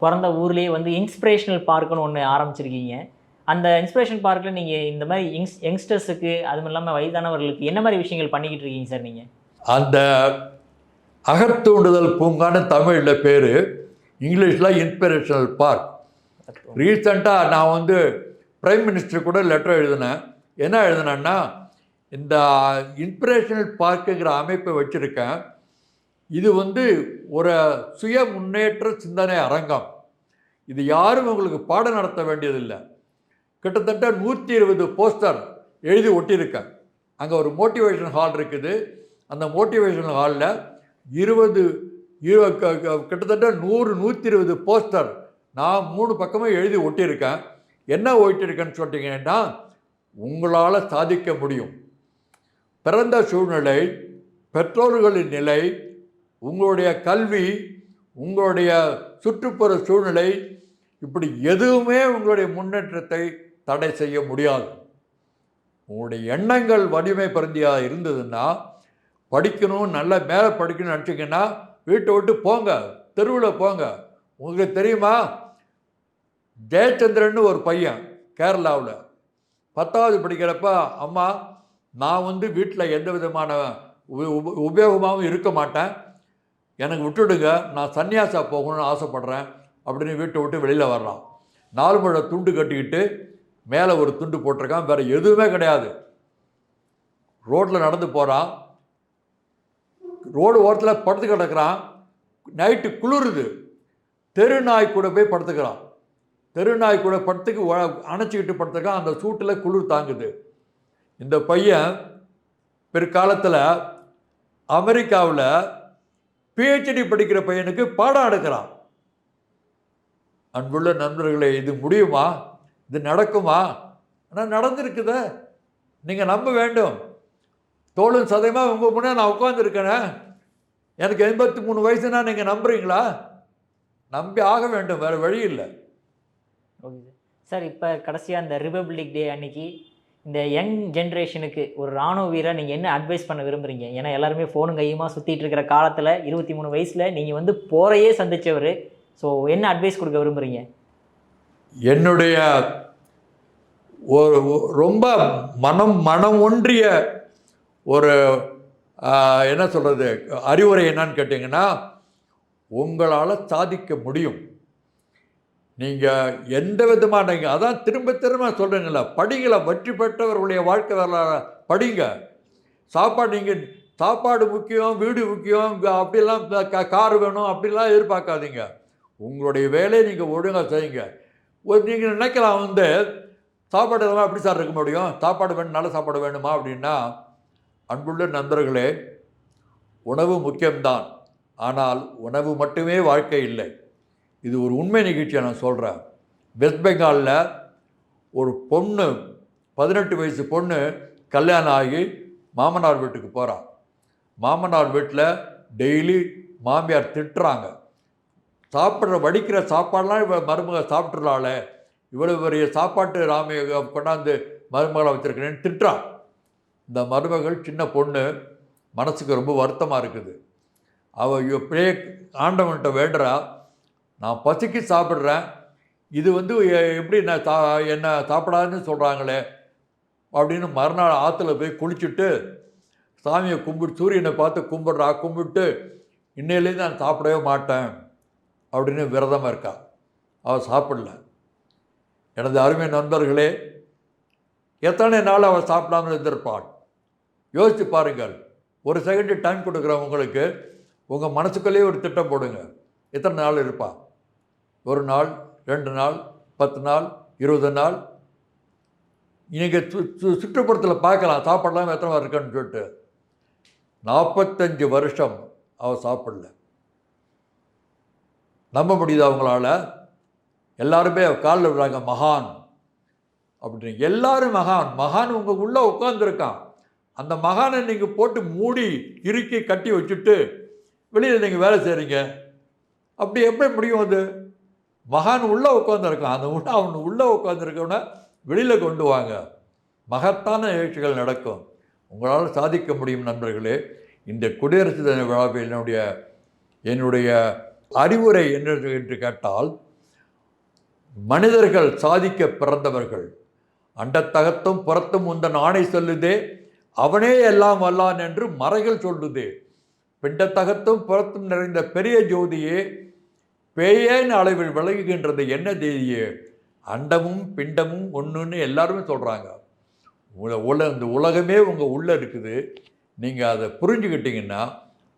பிறந்த ஊர்லேயே வந்து இன்ஸ்பிரேஷனல் பார்க்குன்னு ஒன்று ஆரம்பிச்சிருக்கீங்க. அந்த இன்ஸ்பிரேஷன் பார்க்கில் நீங்கள் இந்த மாதிரி யங்ஸ்டர்ஸுக்கு, அதுவும் இல்லாமல் வயதானவர்களுக்கு என்ன மாதிரி விஷயங்கள் பண்ணிக்கிட்டு இருக்கீங்க சார் நீங்கள்? அகத்தூண்டுதல் பூங்கான்னு தமிழில் பேர், இங்கிலீஷில் இன்ஸ்பிரேஷனல் பார்க். ரீசெண்டாக நான் வந்து பிரைம் மினிஸ்டர் கூட லெட்டர் எழுதினேன். என்ன எழுதினேன்னா, இந்த இன்ஸ்பிரேஷனல் பார்க்குங்கிற அமைப்பை வச்சுருக்கேன். இது வந்து ஒரு சுய முன்னேற்ற சிந்தனை அரங்கம். இது யாரும் உங்களுக்கு பாடம் நடத்த வேண்டியதில்லை. கிட்டத்தட்ட 120 போஸ்டர் எழுதி ஒட்டியிருக்கேன். அங்கே ஒரு மோட்டிவேஷன் ஹால் இருக்குது. அந்த மோட்டிவேஷன் ஹாலில் கிட்டத்தட்ட 100-120 போஸ்டர் நான் 3 பக்கமும் எழுதி ஒட்டியிருக்கேன். என்ன ஒட்டியிருக்கேன்னு சொல்லிட்டீங்கன்னா, உங்களால் சாதிக்க முடியும். பிறந்த சூழ்நிலை, பெற்றோர்களின் நிலை, உங்களுடைய கல்வி, உங்களுடைய சுற்றுப்புற சூழ்நிலை, இப்படி எதுவுமே உங்களுடைய முன்னேற்றத்தை தடை செய்ய முடியாது. உங்களுடைய எண்ணங்கள் வலிமை பொருந்தியாக இருந்ததுன்னா, படிக்கணும், நல்லா மேலே படிக்கணும்னு நினச்சிங்கன்னா வீட்டை விட்டு போங்க, தெருவில் போங்க. உங்களுக்கு தெரியுமா, ஜெயச்சந்திரன் ஒரு பையன் கேரளாவில் 10வது படிக்கிறப்ப, அம்மா நான் வந்து வீட்டில் எந்த விதமான உபயோகமாகவும் இருக்க மாட்டேன், எனக்கு விட்டுடுங்க, நான் சன்னியாசா போகணும்னு ஆசைப்பட்றேன் அப்படின்னு வீட்டை விட்டு வெளியில் வர்றான். 4 முழ துண்டு கட்டிக்கிட்டு மேலே ஒரு துண்டு போட்டிருக்கான், வேறு எதுவுமே கிடையாது. ரோட்டில் நடந்து போகிறான், ரோடு ஓரத்தில் படுத்து கிடக்கிறான். நைட்டு குளிருது, தெருநாய் கூட போய் படுத்துக்கிறான். தெருநாய் கூட படுத்துக்கு அணைச்சிக்கிட்டு படுத்துக்கான். அந்த சூட்டில் குளிர் தாங்குது. இந்த பையன் பிற்காலத்தில் அமெரிக்காவில் PhD படிக்கிற பையனுக்கு பாடம் எடுக்கிறான். அன்புள்ள நண்பர்களே, இது முடியுமா? இது நடக்குமா? ஆனால் நடந்திருக்குத, நீங்கள் நம்ப வேண்டும். தோளும் சதையமாக உங்கள் முன்னே நான் உட்காந்துருக்கேனே, எனக்கு 83 வயசுனா நீங்கள் நம்புறீங்களா? நம்பி ஆக வேண்டும், வேறு வழி இல்லை. Okay sir. இப்போ கடைசியாக இந்த ரிபப்ளிக் டே அன்னைக்கு இந்த யங் ஜென்ரேஷனுக்கு ஒரு இராணுவ வீரர் நீங்கள் என்ன அட்வைஸ் பண்ண விரும்புகிறீங்க? ஏன்னா எல்லாருமே ஃபோனும் கையுமா சுற்றிட்டு இருக்கிற காலத்தில் 23 வயசில் நீங்கள் வந்து போரையே சந்தித்தவர். ஸோ என்ன அட்வைஸ் கொடுக்க விரும்புகிறீங்க? என்னுடைய ஒரு ரொம்ப மனம் ஒன்றிய ஒரு என்ன சொல்கிறது அறிவுரை என்னன்னு கேட்டிங்கன்னா, உங்களால் சாதிக்க முடியும். நீங்கள் எந்த விதமான, நீங்கள் அதான் திரும்ப திரும்ப சொல்கிறீங்களா, படிங்களை வெற்றி பெற்றவர்களுடைய வாழ்க்கை வரலாறு படிங்க. நீங்கள் சாப்பாடு முக்கியம், வீடு முக்கியம், அப்படிலாம் கார் வேணும் அப்படிலாம் எதிர்பார்க்காதீங்க. உங்களுடைய வேலையை நீங்கள் ஒழுங்காக செய்யுங்க. நீங்கள் நினைக்கலாம் வந்து சாப்பாடு இதெல்லாம் எப்படி சார் இருக்க முடியும், சாப்பாடு வேணும், நல்ல சாப்பாடு வேணுமா அப்படின்னா, அன்புள்ள நண்பர்களே, உணவு முக்கியம்தான், ஆனால் உணவு மட்டுமே வாழ்க்கை இல்லை. இது ஒரு உண்மை நிகழ்ச்சியை நான் சொல்கிறேன். வெஸ்ட் பெங்காலில் ஒரு பொண்ணு, 18 வயசு பொண்ணு கல்யாணம் ஆகி மாமனார் வீட்டுக்கு போகிறான். மாமனார் வீட்டில் டெய்லி மாமியார் திட்டுறாங்க. வடிக்கிற சாப்பாடெலாம் இவள் மருமக சாப்பிட்றாளே, இவ்வளோ பெரிய சாப்பாட்டு கொண்டாந்து மருமகளை வச்சுருக்கிறேன்னு திட்டுறான். இந்த மருமகள் சின்ன பொண்ணு, மனசுக்கு ரொம்ப வருத்தமாக இருக்குது. அவள் எப்படியே ஆண்டவன்கிட்ட வேண்டுறா, நான் பசிக்கு சாப்பிட்றேன், இது வந்து எப்படி என்ன சாப்பிடாதுன்னு சொல்கிறாங்களே அப்படின்னு மறுநாள் ஆற்றுல போய் குளிச்சுட்டு சாமியை சூரியனை பார்த்து கும்பிட்டு இன்னையிலேருந்து நான் சாப்பிடவே மாட்டேன் அப்படின்னு விரதமாக இருக்கா. அவள் சாப்பிடல. எனது அருமை நண்பர்களே, எத்தனை நாள் அவள் சாப்பிடாமல் இருந்திருப்பாள்? யோசித்து பாருங்கள். ஒரு செகண்டு டைம் கொடுக்குறேன் உங்களுக்கு. உங்கள் மனசுக்குள்ளேயே ஒரு திட்டம் போடுங்க. எத்தனை நாள் இருப்பாள்? 1 நாள், 2 நாள், 10 நாள், 20 நாள். நீங்கள் சுற்றுப்புறத்தில் பார்க்கலாம் சாப்பாடெல்லாம் எத்தனை இருக்குன்னு சொல்லிட்டு. 45 வருஷம் அவள் சாப்பிடல. நம்ப முடியுது அவங்களால? எல்லாருமே காலில் விடுறாங்க, மகான் அப்படின்னு. எல்லாரும் மகான் உங்கள் உள்ளே உட்காந்துருக்கான். அந்த மகானை நீங்கள் போட்டு மூடி இறுக்கி கட்டி வச்சுட்டு வெளியில் நீங்கள் வேலை செய்கிறீங்க. அப்படி எப்படி முடியும்? அது மகான் உள்ளே உட்காந்துருக்கான். அவன் உள்ளே உட்காந்துருக்கவனை வெளியில் கொண்டு வாங்க. மகத்தான நிகழ்ச்சிகள் நடக்கும். உங்களால் சாதிக்க முடியும் நண்பர்களே. இந்த குடியரசு தின விழாவில் என்னுடைய அறிவுரை என்று கேட்டால், மனிதர்கள் சாதிக்க பிறந்தவர்கள். அண்டத்தகத்தும் புறத்தும் உந்தன் ஆணை சொல்லுதே, அவனே எல்லாம் வல்லான் என்று மறைகள் சொல்லுதே. பிண்டத்தகத்தும் புறத்தும் நிறைந்த பெரிய ஜோதியே, பேயேன் அளவில் விலகுகின்றது என்ன தேதியே, அண்டமும் பிண்டமும் ஒன்றுன்னு எல்லாருமே சொல்கிறாங்க. இந்த உலகமே உங்கள் உள்ளே இருக்குது. நீங்கள் அதை புரிஞ்சுக்கிட்டீங்கன்னா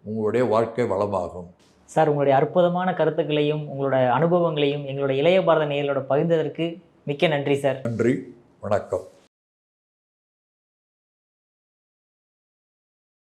உங்களுடைய வாழ்க்கை வளமாகும். சார், உங்களுடைய அற்புதமான கருத்துக்களையும் உங்களோட அனுபவங்களையும் எங்களோட இளைய பாரத நேயர்களோட பகிர்ந்ததற்கு மிக்க நன்றி சார். நன்றி, வணக்கம்.